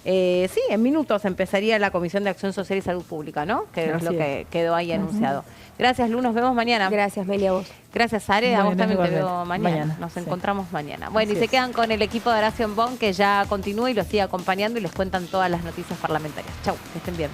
sí, en minutos empezaría la Comisión de Acción Social y Salud Pública, ¿no? Que es lo que quedó ahí anunciado. Gracias, Lu, nos vemos mañana. Gracias, Meli, a vos. Gracias, Are, a vos también te veo mañana. Nos encontramos mañana. Bueno, y se quedan con el equipo de Horacio Bon, que ya continúa y los sigue acompañando y les cuentan todas las noticias parlamentarias. Chau, que estén bien.